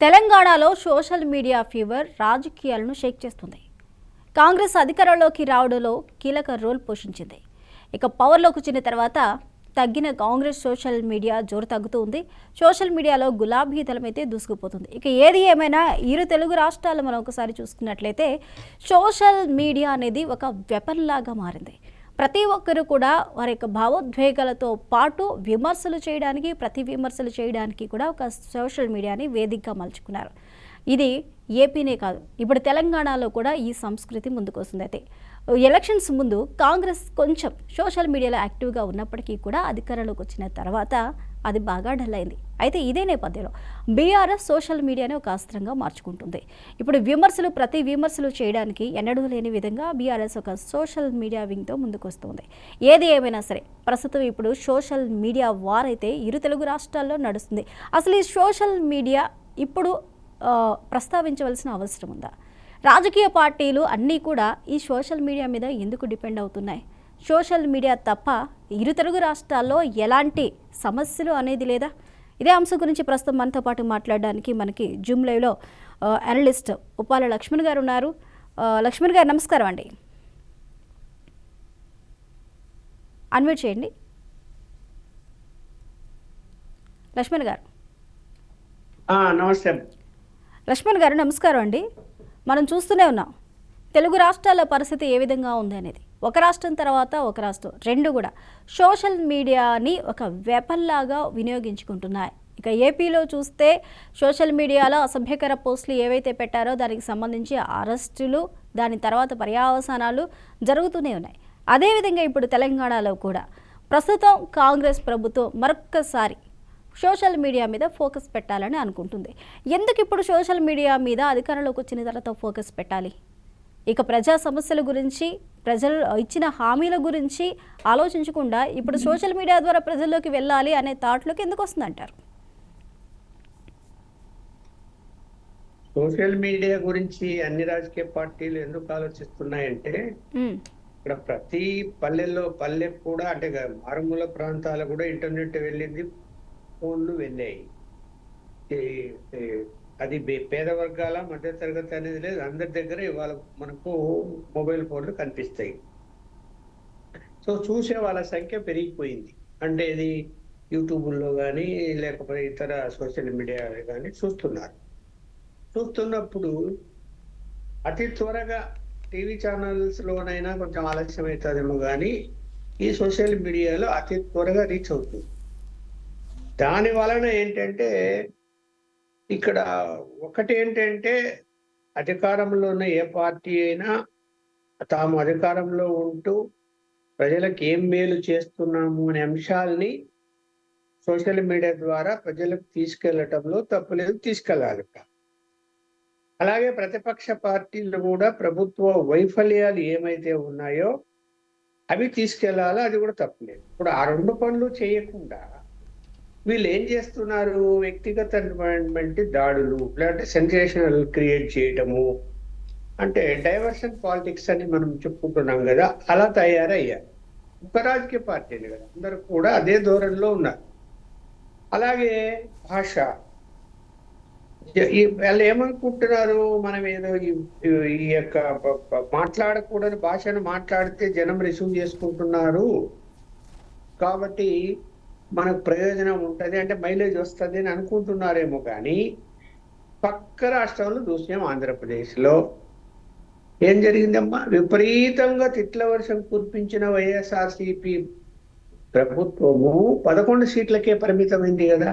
తెలంగాణలో social media fever రాజకీయాలను షేక్ చేస్తుంది. కాంగ్రెస్ అధికారంలోకి రావడంలో కీలక రోల్ పోషించింది. ఇక పవర్లోకి వచ్చిన తర్వాత తగ్గిన కాంగ్రెస్ సోషల్ మీడియా జోరు తగ్గుతూ ఉంది. సోషల్ మీడియాలో గులాబీ దళమైతే దూసుకుపోతుంది. ఇక ఏది ఏమైనా ఇరు తెలుగు రాష్ట్రాలు మనం ఒకసారి చూసుకున్నట్లయితే సోషల్ మీడియా అనేది ఒక వెపన్ లాగా మారింది. ప్రతి ఒక్కరు కూడా వారి యొక్క భావోద్వేగాలతో పాటు విమర్శలు చేయడానికి, ప్రతి విమర్శలు చేయడానికి కూడా ఒక సోషల్ మీడియాని వేదికగా మలుచుకున్నారు. ఇది ఏపీనే కాదు, ఇప్పుడు తెలంగాణలో కూడా ఈ సంస్కృతి ముందుకు వస్తుంది. అయితే ఎలక్షన్స్ ముందు కాంగ్రెస్ కొంచెం సోషల్ మీడియాలో యాక్టివ్గా ఉన్నప్పటికీ కూడా అధికారంలోకి వచ్చిన తర్వాత అది బాగా డల్ అయింది. అయితే ఇదే నేపథ్యంలో బీఆర్ఎస్ సోషల్ మీడియాని ఒక అస్త్రంగా మార్చుకుంటుంది. ఇప్పుడు ప్రతి విమర్శలు చేయడానికి ఎన్నడూ లేని విధంగా బీఆర్ఎస్ ఒక సోషల్ మీడియా వింగ్తో ముందుకు వస్తుంది. ఏది ఏమైనా సరే ప్రస్తుతం ఇప్పుడు సోషల్ మీడియా వార్ అయితే ఇరు తెలుగు రాష్ట్రాల్లో నడుస్తుంది. అసలు ఈ సోషల్ మీడియా ఇప్పుడు ప్రస్తావించవలసిన అవసరం ఉందా? రాజకీయ పార్టీలు అన్నీ కూడా ఈ సోషల్ మీడియా మీద ఎందుకు డిపెండ్ అవుతున్నాయి? సోషల్ మీడియా తప్ప ఇరు తెలుగు రాష్ట్రాల్లో ఎలాంటి సమస్యలు అనేది లేదా? ఇదే అంశం గురించి ప్రస్తుతం మనతో పాటు మాట్లాడడానికి మనకి జూమ్ లైవ్లో అనలిస్ట్ ఉప్పాల లక్ష్మణ్ గారు ఉన్నారు. లక్ష్మణ్ గారు నమస్కారం అండి. అన్మ్యూట్ చేయండి లక్ష్మణ్ గారు. నమస్తే లక్ష్మణ్ గారు నమస్కారం అండి. మనం చూస్తూనే ఉన్నాం తెలుగు రాష్ట్రాల పరిస్థితి ఏ విధంగా ఉంది అనేది. ఒక రాష్ట్రం తర్వాత ఒక రాష్ట్రం రెండు కూడా సోషల్ మీడియాని ఒక వెపన్ లాగా వినియోగించుకుంటున్నాయి. ఇక ఏపీలో చూస్తే సోషల్ మీడియాలో అసభ్యకర పోస్టులు ఏవైతే పెట్టారో దానికి సంబంధించి అరెస్టులు, దాని తర్వాత పర్యావసానాలు జరుగుతూనే ఉన్నాయి. అదేవిధంగా ఇప్పుడు తెలంగాణలో కూడా ప్రస్తుతం కాంగ్రెస్ ప్రభుత్వం మరొక్కసారి సోషల్ మీడియా మీద ఫోకస్ పెట్టాలని అనుకుంటుంది. ఎందుకు ఇప్పుడు సోషల్ మీడియా మీద అధికారంలోకి వచ్చిన తర్వాత ఫోకస్ పెట్టాలి? ఇక ప్రజా సమస్యల గురించి, ప్రజలు ఇచ్చిన హామీల గురించి ఆలోచించకుండా ఇప్పుడు సోషల్ మీడియా ద్వారా ప్రజల్లోకి వెళ్ళాలి అనే థాట్లోకి ఎందుకు వస్తుందంటారు? సోషల్ మీడియా గురించి అన్ని రాజకీయ పార్టీలు ఎందుకు ఆలోచిస్తున్నాయంటే ఇక్కడ ప్రతి పల్లె కూడా అంటే మారుమూల ప్రాంతాలు కూడా ఇంటర్నెట్ వెళ్ళింది, ఫోన్లు వెళ్ళాయి. అది పేద వర్గాల మధ్య తరగతి అనేది లేదు, అందరి దగ్గర ఇవాళ మనకు మొబైల్ ఫోన్లు కనిపిస్తాయి. సో చూసే వాళ్ళ సంఖ్య పెరిగిపోయింది. అంటే ఇది యూట్యూబ్లో కానీ లేకపోతే ఇతర సోషల్ మీడియా కానీ చూస్తున్నప్పుడు అతి త్వరగా టీవీ ఛానల్స్లోనైనా కొంచెం ఆలస్యం అవుతుందేమో కానీ ఈ సోషల్ మీడియాలో అతి త్వరగా రీచ్ అవుతుంది. దాని వలన ఏంటంటే ఇక్కడ ఒకటేంటంటే అధికారంలో ఉన్న ఏ పార్టీ అయినా తాము అధికారంలో ఉంటూ ప్రజలకు ఏం మేలు చేస్తున్నాము అనే అంశాలని సోషల్ మీడియా ద్వారా ప్రజలకు తీసుకెళ్లటంలో తప్పులేదు, తీసుకెళ్ళాలి. అలాగే ప్రతిపక్ష పార్టీలు కూడా ప్రభుత్వ వైఫల్యాలు ఏమైతే ఉన్నాయో అవి తీసుకెళ్లాలో, అది కూడా తప్పులేదు. ఇప్పుడు ఆ రెండు పనులు చేయకుండా వీళ్ళు ఏం చేస్తున్నారు? వ్యక్తిగతమైనటువంటి దాడులు, లేదంటే సెన్సేషనల్ క్రియేట్ చేయటము, అంటే డైవర్షన్ పాలిటిక్స్ అని మనం చెప్పుకుంటున్నాం కదా, అలా తయారయ్యారు. ఒక రాజకీయ పార్టీలు కదా, అందరూ కూడా అదే ధోరణిలో ఉన్నారు. అలాగే భాష, వాళ్ళు ఏమనుకుంటున్నారు? మనం ఏదో ఈ యొక్క మాట్లాడకూడని భాషను మాట్లాడితే జనం రిసీవ్ చేసుకుంటున్నారు కాబట్టి మనకు ప్రయోజనం ఉంటుంది, అంటే మైలేజ్ వస్తుంది అని అనుకుంటున్నారేమో. కానీ పక్క రాష్ట్రంలో చూసాం, ఆంధ్రప్రదేశ్లో ఏం జరిగిందమ్మా? విపరీతంగా తిట్ల వర్షం కురిపించిన వైఎస్ఆర్సీపీ ప్రభుత్వము 11 సీట్లకే పరిమితమైంది కదా.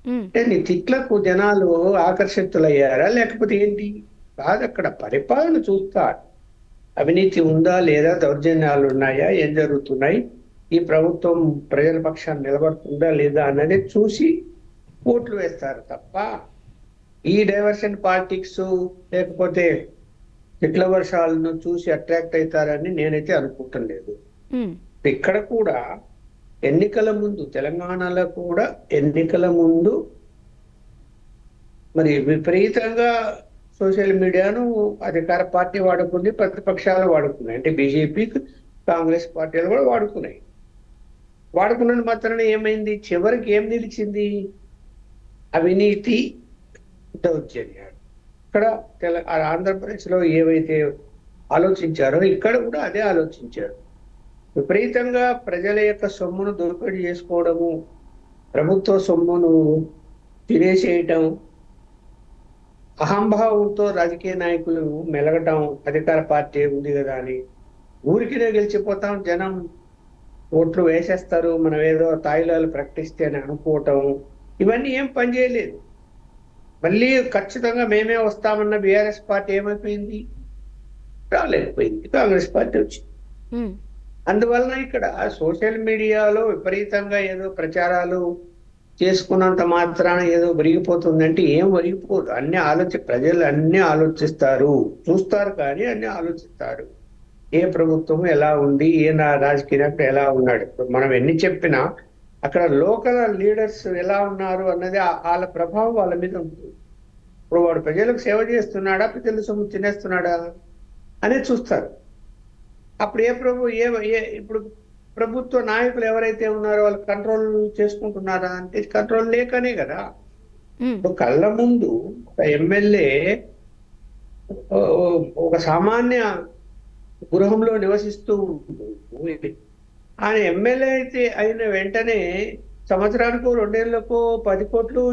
అంటే నీ తిట్లకు జనాలు ఆకర్షితులయ్యారా లేకపోతే ఏంటి? కాదు, అక్కడ పరిపాలన చూస్తారు. అవినీతి ఉందా లేదా, దౌర్జన్యాలు ఉన్నాయా, ఏం జరుగుతున్నాయి, ఈ ప్రభుత్వం ప్రజల పక్షాన్ని నిలబడుతుందా లేదా అన్నది చూసి ఓట్లు వేస్తారు తప్ప ఈ డైవర్షన్ పాలిటిక్స్ లేకపోతే తిట్ల వర్షాలను చూసి అట్రాక్ట్ అవుతారని నేనైతే అనుకుంటలేదు. ఇక్కడ కూడా ఎన్నికల ముందు, తెలంగాణలో కూడా ఎన్నికల ముందు మరి విపరీతంగా సోషల్ మీడియాను అధికార పార్టీ వాడుకుంది, ప్రతిపక్షాలు వాడుకున్నాయి. అంటే బీజేపీ, కాంగ్రెస్ పార్టీలు కూడా వాడుకున్న మాత్రాన ఏమైంది? చివరికి ఏం నిలిచింది? అవినీతి దౌర్జన్యాలు. ఇక్కడ ఆంధ్రప్రదేశ్లో ఏవైతే ఆలోచించారో ఇక్కడ కూడా అదే ఆలోచించారు. విపరీతంగా ప్రజల యొక్క సొమ్మును దోపిడీ చేసుకోవడము, ప్రభుత్వ సొమ్మును తినేసేయటం, అహంభావంతో రాజకీయ నాయకులు మెలగటం, అధికార పార్టీ ఉంది కదా అని ఊరికినే గెలిచిపోతాం, జనం ఓట్లు వేసేస్తారు, మనం ఏదో తాయిలాలు ప్రకటిస్తే అని అనుకోవటం, ఇవన్నీ ఏం పనిచేయలేదు. మళ్ళీ ఖచ్చితంగా మేమే వస్తామన్న బీఆర్ఎస్ పార్టీ ఏమైపోయింది? రాలేకపోయింది. కాంగ్రెస్ పార్టీ వచ్చింది. అందువలన ఇక్కడ సోషల్ మీడియాలో విపరీతంగా ఏదో ప్రచారాలు చేసుకున్నంత మాత్రాన ఏదో ఒరిగిపోతుందంటే ఏం ఒరిగిపోదు. ప్రజలు అన్ని ఆలోచిస్తారు, చూస్తారు, కానీ అన్ని ఆలోచిస్తారు. ఏ ప్రభుత్వం ఎలా ఉంది, ఏ రాజకీయ నాయకుడు ఎలా ఉన్నాడు, మనం ఎన్ని చెప్పినా అక్కడ లోకల్ లీడర్స్ ఎలా ఉన్నారు అన్నది వాళ్ళ ప్రభావం వాళ్ళ మీద ఉంటుంది. ఇప్పుడు వాడు ప్రజలకు సేవ చేస్తున్నాడా, ప్రజల సొమ్ము తినేస్తున్నాడా అనేది చూస్తారు. అప్పుడు ఇప్పుడు ప్రభుత్వ నాయకులు ఎవరైతే ఉన్నారో వాళ్ళు కంట్రోల్ చేసుకుంటున్నారా అంటే కంట్రోల్ లేకనే కదా. ఇప్పుడు కళ్ళ ముందు ఒక ఎమ్మెల్యే ఒక సామాన్య గృహంలో నివసిస్తూ ఆయన ఎమ్మెల్యే అయితే అయిన వెంటనే సంవత్సరానికో 2 ఏళ్లకో 10 కోట్లు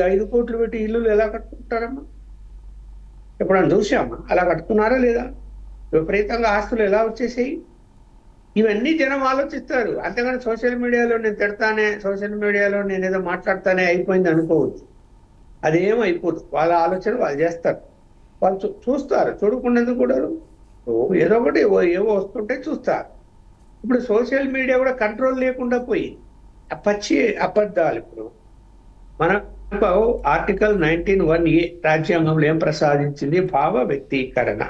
5 కోట్లు పెట్టి ఇల్లు ఎలా కట్టుకుంటారమ్మా? ఎప్పుడన్నా చూసామా? అలా కట్టుకున్నారా లేదా? విపరీతంగా ఆస్తులు ఎలా వచ్చేసాయి? ఇవన్నీ జనం ఆలోచిస్తారు. అంతేగాని సోషల్ మీడియాలో నేను తిడతానే, సోషల్ మీడియాలో నేను ఏదో మాట్లాడతానే అయిపోయింది అనుకోవచ్చు. అదేం అయిపోదు. వాళ్ళ ఆలోచన వాళ్ళు చేస్తారు, వాళ్ళు చూస్తారు. చూడకుండా కూడా ఏదో ఒకటి ఏవో వస్తుంటే చూస్తారు. ఇప్పుడు సోషల్ మీడియా కూడా కంట్రోల్ లేకుండా పోయింది. పచ్చి అబద్ధాలు. ఇప్పుడు మనకు ఆర్టికల్ 19(1)A రాజ్యాంగంలో ఏం ప్రసాదించింది? భావ వ్యక్తీకరణ.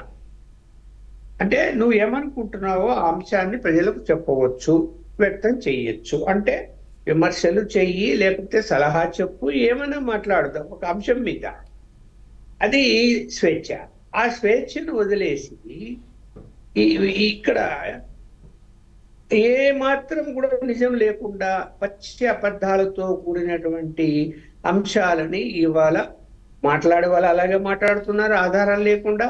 అంటే నువ్వు ఏమనుకుంటున్నావో ఆ అంశాన్ని ప్రజలకు చెప్పవచ్చు, వ్యక్తం చెయ్యొచ్చు. అంటే విమర్శలు చెయ్యి, లేకపోతే సలహా చెప్పు, ఏమైనా మాట్లాడదాం ఒక అంశం మీద. అది స్వేచ్ఛ. ఆ స్వేచ్ఛను వదిలేసి ఇక్కడ ఏ మాత్రం కూడా నిజం లేకుండా పచ్చి అబద్ధాలతో కూడినటువంటి అంశాలని ఇవాళ మాట్లాడే వాళ్ళు అలాగే మాట్లాడుతున్నారు, ఆధారాలు లేకుండా.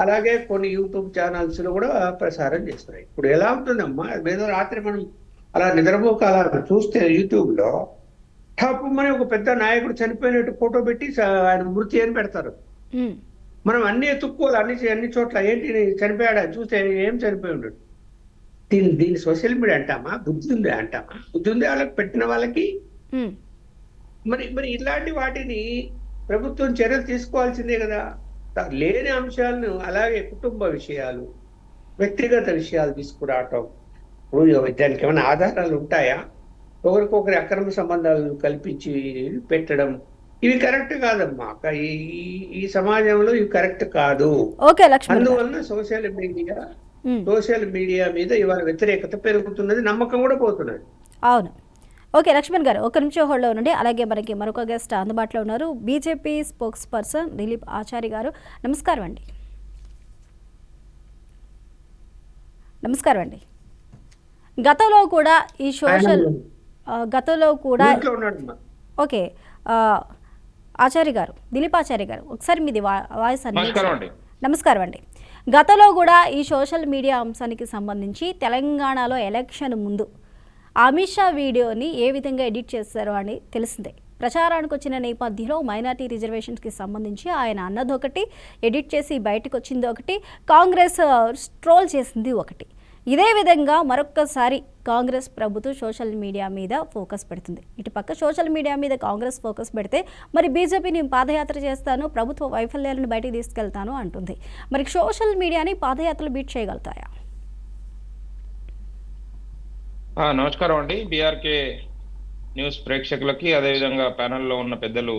అలాగే కొన్ని యూట్యూబ్ ఛానల్స్ లో కూడా ప్రసారం చేస్తున్నాయి. ఇప్పుడు ఎలా ఉంటుందమ్మా, ఏదో రాత్రి మనం అలా నిద్రపోక అలా చూస్తే యూట్యూబ్ లో టాప్ మన ఒక పెద్ద నాయకుడు చనిపోయినట్టు ఫోటో పెట్టి ఆయన మృతి అని పెడతారు. మనం అన్ని ఎత్తుక్కోవాలి, అన్ని చోట్ల. ఏంటి చనిపోయాడా చూస్తే ఏం చనిపోయి ఉండడు. దీన్ని సోషల్ మీడియా అంటామా? బుద్ధి ఉంది అంటామా? బుద్ధి ఉంది వాళ్ళకి పెట్టిన వాళ్ళకి. మరి ఇలాంటి వాటిని ప్రభుత్వం చర్యలు తీసుకోవాల్సిందే కదా. లేని అంశాలను అలాగే కుటుంబ విషయాలు, వ్యక్తిగత విషయాలు తీసుకురావటం. ఇప్పుడు దానికి ఏమైనా ఆధారాలు ఉంటాయా? ఒకరికొకరి అక్రమ సంబంధాలు కల్పించి పెట్టడం, ఇవి కరెక్ట్ కాదమ్మా. ఈ సమాజంలో ఇవి కరెక్ట్ కాదు. అందువలన సోషల్ మీడియా మీద ఇవాళ వ్యతిరేకత పెరుగుతున్నది, నమ్మకం కూడా పోతున్నది. అవును. ఓకే లక్ష్మణ్ గారు, ఒక నిమిషం హోల్డ్లో ఉండండి. అలాగే మనకి మరొక గెస్ట్ అందుబాటులో ఉన్నారు, BJP spokes person Dilip Achari గారు. నమస్కారం అండి. నమస్కారం అండి. గతంలో కూడా ఓకే ఆచార్య గారు, దిలీప్ ఆచార్య గారు, ఒకసారి మీది వాయిస్ అన్ని. నమస్కారం అండి. గతంలో కూడా ఈ సోషల్ మీడియా అంశానికి సంబంధించి తెలంగాణలో ఎలక్షన్ ముందు అమిత్ షా వీడియోని ఏ విధంగా ఎడిట్ చేశారో అని తెలిసిందే. ప్రచారానికి వచ్చిన నేపథ్యంలో మైనార్టీ రిజర్వేషన్స్కి సంబంధించి ఆయన అన్నదొకటి, ఎడిట్ చేసి బయటకు వచ్చింది ఒకటి, కాంగ్రెస్ ట్రోల్ చేసింది ఒకటి. ఇదే విధంగా మరొక్కసారి కాంగ్రెస్ ప్రభుత్వం సోషల్ మీడియా మీద ఫోకస్ పెడుతుంది. ఇటుపక్క సోషల్ మీడియా మీద కాంగ్రెస్ ఫోకస్ పెడితే మరి బీజేపీ నేను పాదయాత్ర చేస్తాను, ప్రభుత్వ వైఫల్యాలను బయటికి తీసుకెళ్తాను అంటుంది. మరి సోషల్ మీడియాని పాదయాత్రలు బీట్ చేయగలుగుతాయా? నమస్కారం అండి. బీఆర్కే న్యూస్ ప్రేక్షకులకి, అదేవిధంగా ప్యానెల్లో ఉన్న పెద్దలు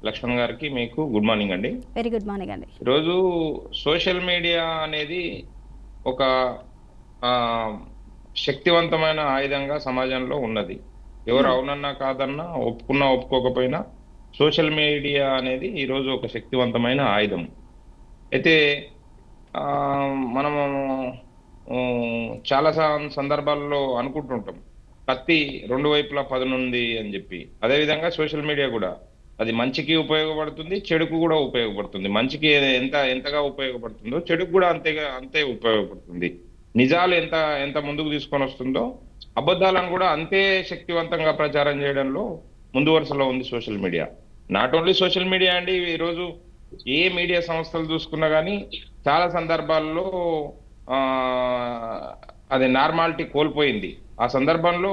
లక్ష్మణ్ గారికి మీకు గుడ్ మార్నింగ్ అండి. వెరీ గుడ్ మార్నింగ్ అండి. ఈరోజు సోషల్ మీడియా అనేది ఒక శక్తివంతమైన ఆయుధంగా సమాజంలో ఉన్నది. ఎవరు అవునన్నా కాదన్నా, ఒప్పుకున్నా ఒప్పుకోకపోయినా సోషల్ మీడియా అనేది ఈరోజు ఒక శక్తివంతమైన ఆయుధం. అయితే మనము చాలా సందర్భాల్లో అనుకుంటుంటాం కత్తి 2 వైపులా పదునుంది అని చెప్పి. అదేవిధంగా సోషల్ మీడియా కూడా అది మంచికి ఉపయోగపడుతుంది, చెడుకు కూడా ఉపయోగపడుతుంది. మంచికి ఎంతగా ఉపయోగపడుతుందో చెడుకు కూడా అంతే ఉపయోగపడుతుంది. నిజాలు ఎంత ముందుకు తీసుకొని వస్తుందో అబద్ధాలను కూడా అంతే శక్తివంతంగా ప్రచారం చేయడంలో ముందు వరుసలో ఉంది social media. Not only social media అండి, ఈరోజు ఏ మీడియా సంస్థలు చూసుకున్నా కానీ చాలా సందర్భాల్లో ఆ అది నార్మాలిటీ కోల్పోయింది. ఆ సందర్భంలో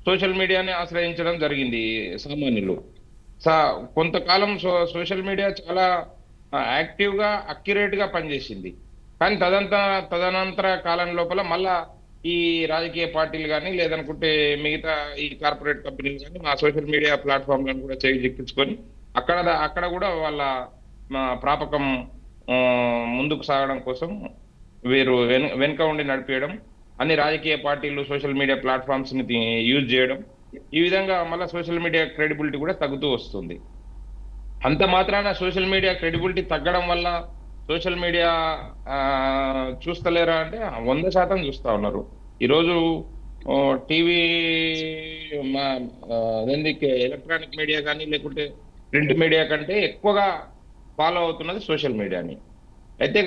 సోషల్ మీడియాని ఆశ్రయించడం జరిగింది సామాన్యులు. కొంతకాలం సోషల్ మీడియా చాలా యాక్టివ్ గా అక్యురేట్ గా పనిచేసింది. కానీ తదనంతర కాలం లోపల మళ్ళా ఈ రాజకీయ పార్టీలు కానీ లేదనుకుంటే మిగతా ఈ కార్పొరేట్ కంపెనీలు కానీ మా సోషల్ మీడియా ప్లాట్ఫామ్లను కూడా చెక్కించుకొని అక్కడ కూడా వాళ్ళ ప్రాపకం ముందుకు సాగడం కోసం వీరు వెనుక ఉండి నడిపేయడం, అన్ని రాజకీయ పార్టీలు సోషల్ మీడియా ప్లాట్ఫామ్స్ ని యూజ్ చేయడం, ఈ విధంగా మళ్ళీ సోషల్ మీడియా క్రెడిబిలిటీ కూడా తగ్గుతూ వస్తుంది. అంత మాత్రాన సోషల్ మీడియా క్రెడిబిలిటీ తగ్గడం వల్ల సోషల్ మీడియా చూస్తలేరా అంటే 100% చూస్తా ఉన్నారు. ఈరోజు టీవీ ఎలక్ట్రానిక్ మీడియా కానీ లేకుంటే ప్రింట్ మీడియా కంటే ఎక్కువగా ఫాలో అవుతున్నది సోషల్ మీడియాని. అయితే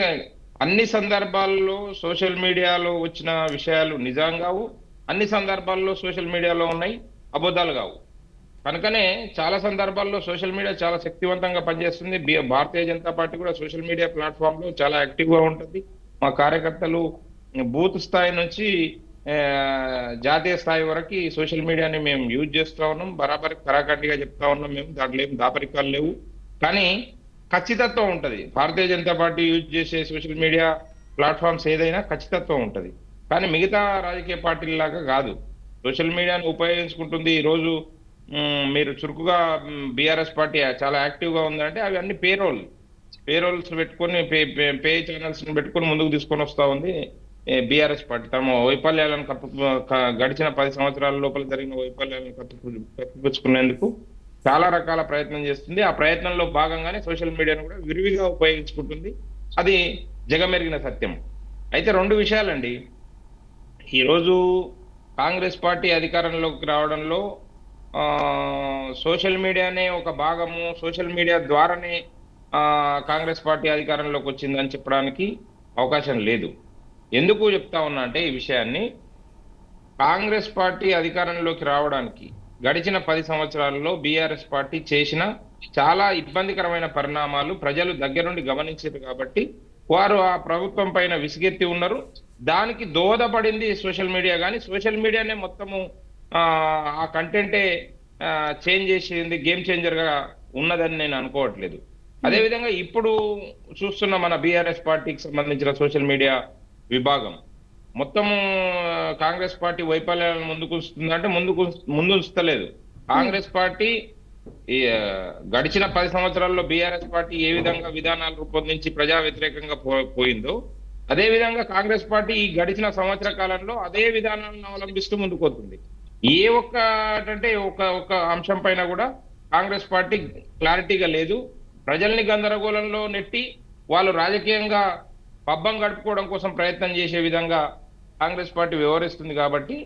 అన్ని సందర్భాల్లో సోషల్ మీడియాలో వచ్చిన విషయాలు నిజం కావు, అన్ని సందర్భాల్లో సోషల్ మీడియాలో ఉన్నాయి అబద్ధాలు కావు. కనుకనే చాలా సందర్భాల్లో సోషల్ మీడియా చాలా శక్తివంతంగా పనిచేస్తుంది. భారతీయ జనతా పార్టీ కూడా సోషల్ మీడియా ప్లాట్ఫామ్ లో చాలా యాక్టివ్ గా ఉంటుంది. మా కార్యకర్తలు బూత్ స్థాయి నుంచి జాతీయ స్థాయి వరకు సోషల్ మీడియాని మేము యూజ్ చేస్తూ ఉన్నాం. బరాబర్ కరాఖండిగా చెప్తా ఉన్నాం. మేము దాంట్లో ఏం దాపరికాలు లేవు, కానీ ఖచ్చితత్వం ఉంటది. భారతీయ జనతా పార్టీ యూజ్ చేసే సోషల్ మీడియా ప్లాట్ఫామ్స్ ఏదైనా ఖచ్చితత్వం ఉంటది, కానీ మిగతా రాజకీయ పార్టీల లాగా కాదు. సోషల్ మీడియాను ఉపయోగించుకుంటుంది. ఈరోజు మీరు చురుకుగా బీఆర్ఎస్ పార్టీ చాలా యాక్టివ్ గా ఉందంటే అవి అన్ని పేరోల్స్ పెట్టుకొని పే ఛానల్స్ పెట్టుకొని ముందుకు తీసుకొని వస్తా ఉంది బీఆర్ఎస్ పార్టీ. తమ వైఫల్యాలను గడిచిన 10 సంవత్సరాల లోపల జరిగిన వైఫల్యాలను కప్పిపుచ్చుకునేందుకు చాలా రకాల ప్రయత్నం చేస్తుంది. ఆ ప్రయత్నంలో భాగంగానే సోషల్ మీడియాను కూడా విరివిగా ఉపయోగించుకుంటుంది. అది జగమెరిగిన సత్యం. అయితే 2 విషయాలండి. ఈరోజు కాంగ్రెస్ పార్టీ అధికారంలోకి రావడంలో సోషల్ మీడియానే ఒక భాగము, సోషల్ మీడియా ద్వారానే కాంగ్రెస్ పార్టీ అధికారంలోకి వచ్చిందని చెప్పడానికి అవకాశం లేదు. ఎందుకు చెప్తా ఉన్నా అంటే ఈ విషయాన్ని, కాంగ్రెస్ పార్టీ అధికారంలోకి రావడానికి గడిచిన 10 సంవత్సరాలలో బీఆర్ఎస్ పార్టీ చేసిన చాలా ఇబ్బందికరమైన పరిణామాలు ప్రజలు దగ్గరుండి గమనించారు కాబట్టి వారు ఆ ప్రభుత్వం పైన విసిగెత్తి ఉన్నారు. దానికి దోహదపడింది సోషల్ మీడియా. కానీ సోషల్ మీడియానే మొత్తము ఆ కంటెంటే చేంజ్ చేసింది, గేమ్ చేంజర్ గా ఉన్నదని నేను అనుకోవట్లేదు. అదేవిధంగా ఇప్పుడు చూస్తున్న మన బీఆర్ఎస్ పార్టీకి సంబంధించిన సోషల్ మీడియా విభాగం మొత్తము కాంగ్రెస్ పార్టీ వైఫల్యాలను ముందు ఉంచలేదు. కాంగ్రెస్ పార్టీ గడిచిన 10 సంవత్సరాల్లో బీఆర్ఎస్ పార్టీ ఏ విధంగా విధానాలు రూపొందించి ప్రజా వ్యతిరేకంగా పోయిందో అదే విధంగా కాంగ్రెస్ పార్టీ ఈ గడిచిన సంవత్సర కాలంలో అదే విధానాలను అవలంబిస్తూ ముందుకోతుంది. ఏ ఒక అంశం పైన కూడా కాంగ్రెస్ పార్టీ క్లారిటీగా లేదు. ప్రజల్ని గందరగోళంలో నెట్టి వాళ్ళు రాజకీయంగా పబ్బం గడుపుకోవడం కోసం ప్రయత్నం చేసే విధంగా కాంగ్రెస్ పార్టీ వ్యవహరిస్తుంది. కాబట్టి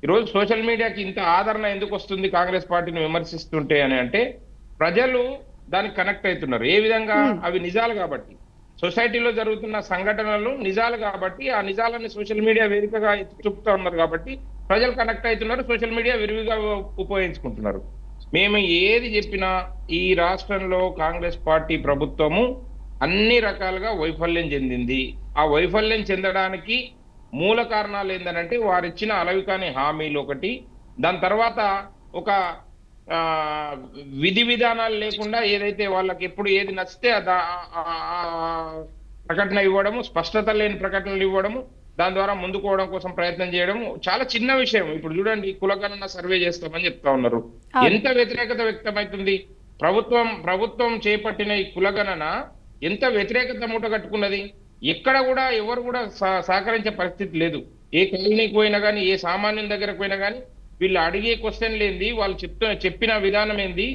ఈరోజు సోషల్ మీడియాకి ఇంత ఆదరణ ఎందుకు వస్తుంది కాంగ్రెస్ పార్టీని విమర్శిస్తుంటే అని అంటే, ప్రజలు దానికి కనెక్ట్ అవుతున్నారు. ఏ విధంగా? అవి నిజాలు కాబట్టి, సొసైటీలో జరుగుతున్న సంఘటనలు నిజాలు కాబట్టి ఆ నిజాలని సోషల్ మీడియా వేదికగా చూపుతా ఉన్నారు కాబట్టి ప్రజలు కనెక్ట్ అవుతున్నారు. సోషల్ మీడియా విరివిగా ఉపయోగించుకుంటున్నారు. మేము ఏది చెప్పినా ఈ రాష్ట్రంలో కాంగ్రెస్ పార్టీ ప్రభుత్వము అన్ని రకాలుగా వైఫల్యం చెందింది. ఆ వైఫల్యం చెందడానికి మూల కారణాలు ఏంటంటే వారిచ్చిన అలవికాని హామీలు ఒకటి, దాని తర్వాత ఒక విధి విధానాలు లేకుండా ఏదైతే వాళ్ళకి ఎప్పుడు ఏది నచ్చితే ప్రకటన ఇవ్వడము, స్పష్టత లేని ప్రకటనలు ఇవ్వడము, దాని ద్వారా ముందుకోవడం కోసం ప్రయత్నం చేయడం. చాలా చిన్న విషయం. ఇప్పుడు చూడండి, కులగణన సర్వే చేస్తామని చెప్తా ఉన్నారు. ఎంత వ్యతిరేకత వ్యక్తమవుతుంది. ప్రభుత్వం చేపట్టిన ఈ కులగణన ఎంత వ్యతిరేకత మూట కట్టుకున్నది. ఎక్కడ కూడా ఎవరు కూడా సహకరించే పరిస్థితి లేదు. ఏ కాలనీకి పోయినా కానీ, ఏ సామాన్యుని దగ్గరకు పోయినా కానీ వీళ్ళు అడిగే క్వశ్చన్లు ఏంది, వాళ్ళు చెప్పిన విధానం ఏంది,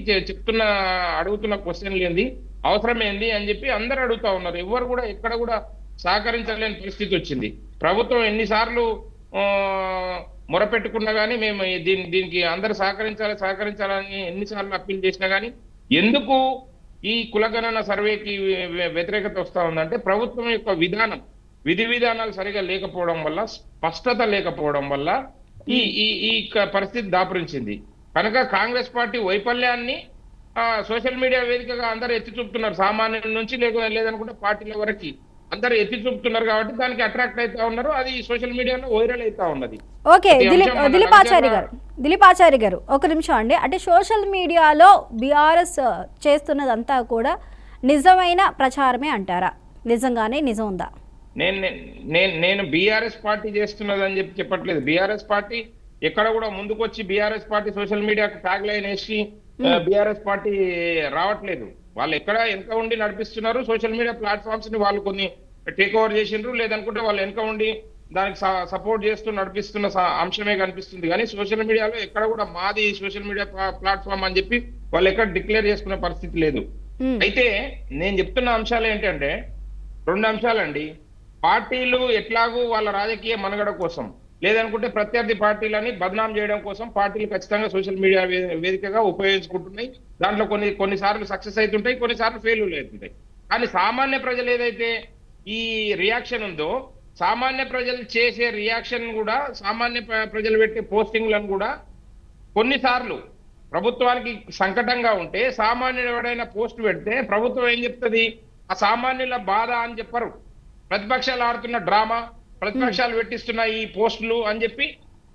అడుగుతున్న క్వశ్చన్లు ఏంది, అవసరం ఏంది అని చెప్పి అందరు అడుగుతా ఉన్నారు. ఎవరు కూడా ఎక్కడ కూడా సహకరించలేని పరిస్థితి వచ్చింది. ప్రభుత్వం ఎన్నిసార్లు మొరపెట్టుకున్నా కానీ మేము దీనికి అందరు సహకరించాలని ఎన్నిసార్లు అప్పీల్ చేసినా కానీ ఎందుకు ఈ కులగణన సర్వేకి వ్యతిరేకత వస్తా ఉందంటే ప్రభుత్వం యొక్క విధి విధానాలు సరిగా లేకపోవడం వల్ల, స్పష్టత లేకపోవడం వల్ల ఈ ఈ ఈ పరిస్థితి దాపురించింది. కనుక కాంగ్రెస్ పార్టీ వైఫల్యాన్ని సోషల్ మీడియా వేదికగా అందరూ ఎత్తి చూపుతున్నారు. సామాన్యుల నుంచి లేదనుకుంటే పార్టీల వరకు అందరూ ఎత్తి చూపుతున్నారు కాబట్టి దానికి అట్రాక్ట్ అవుతా ఉన్నారు. అది సోషల్ మీడియాలో వైరల్ అవుతా ఉన్నది. ఓకే, దిలీప్ ఆచారి గారు ఒక నిమిషం అండి. అంటే సోషల్ మీడియాలో బీఆర్ఎస్ చేస్తున్నదంతా కూడా నిజమైన ప్రచారమే అంటారా? నిజంగానే నిజం ఉందా? నేను బీఆర్ఎస్ పార్టీ చేస్తున్నదని చెప్పట్లేదు. బీఆర్ఎస్ పార్టీ ఎక్కడ కూడా ముందుకు వచ్చి బీఆర్ఎస్ పార్టీ సోషల్ మీడియాకు ట్యాగ్ లైన్ వేసి బీఆర్ఎస్ పార్టీ రావట్లేదు. వాళ్ళు ఎక్కడ వెనక ఉండి నడిపిస్తున్నారు. సోషల్ మీడియా ప్లాట్ఫామ్స్ ని వాళ్ళు కొన్ని టేక్ ఓవర్ చేసిండ్రు, లేదనుకుంటే వాళ్ళు వెనక ఉండి దానికి సపోర్ట్ చేస్తూ నడిపిస్తున్న అంశమే కనిపిస్తుంది. కానీ సోషల్ మీడియాలో ఎక్కడ కూడా మాది సోషల్ మీడియా ప్లాట్ఫామ్ అని చెప్పి వాళ్ళు ఎక్కడ డిక్లేర్ చేసుకునే పరిస్థితి లేదు. అయితే నేను చెప్తున్న అంశాలు ఏంటంటే 2 అంశాలండి. పార్టీలు ఎట్లాగూ వాళ్ళ రాజకీయ మనుగడ కోసం, లేదనుకుంటే ప్రత్యర్థి పార్టీలని బదనాం చేయడం కోసం పార్టీలు ఖచ్చితంగా సోషల్ మీడియా వేదికగా ఉపయోగించుకుంటున్నాయి. దాంట్లో కొన్నిసార్లు సక్సెస్ అవుతుంటాయి, కొన్నిసార్లు ఫెయిల్యూర్ అవుతుంటాయి. కానీ సామాన్య ప్రజలు ఏదైతే ఈ రియాక్షన్ ఉందో, సామాన్య ప్రజలు చేసే రియాక్షన్ కూడా, సామాన్య ప్రజలు పెట్టే పోస్టింగ్లను కూడా కొన్నిసార్లు ప్రభుత్వానికి సంకటంగా ఉంటే సామాన్యుడు ఎవడైనా పోస్ట్ పెడితే ప్రభుత్వం ఏం చెప్తుంది? ఆ సామాన్యుల బాధ అని చెప్పరు. ప్రతిపక్షాలు ఆడుతున్న డ్రామా, ప్రతిపక్షాలు పెట్టిస్తున్న ఈ పోస్టులు అని చెప్పి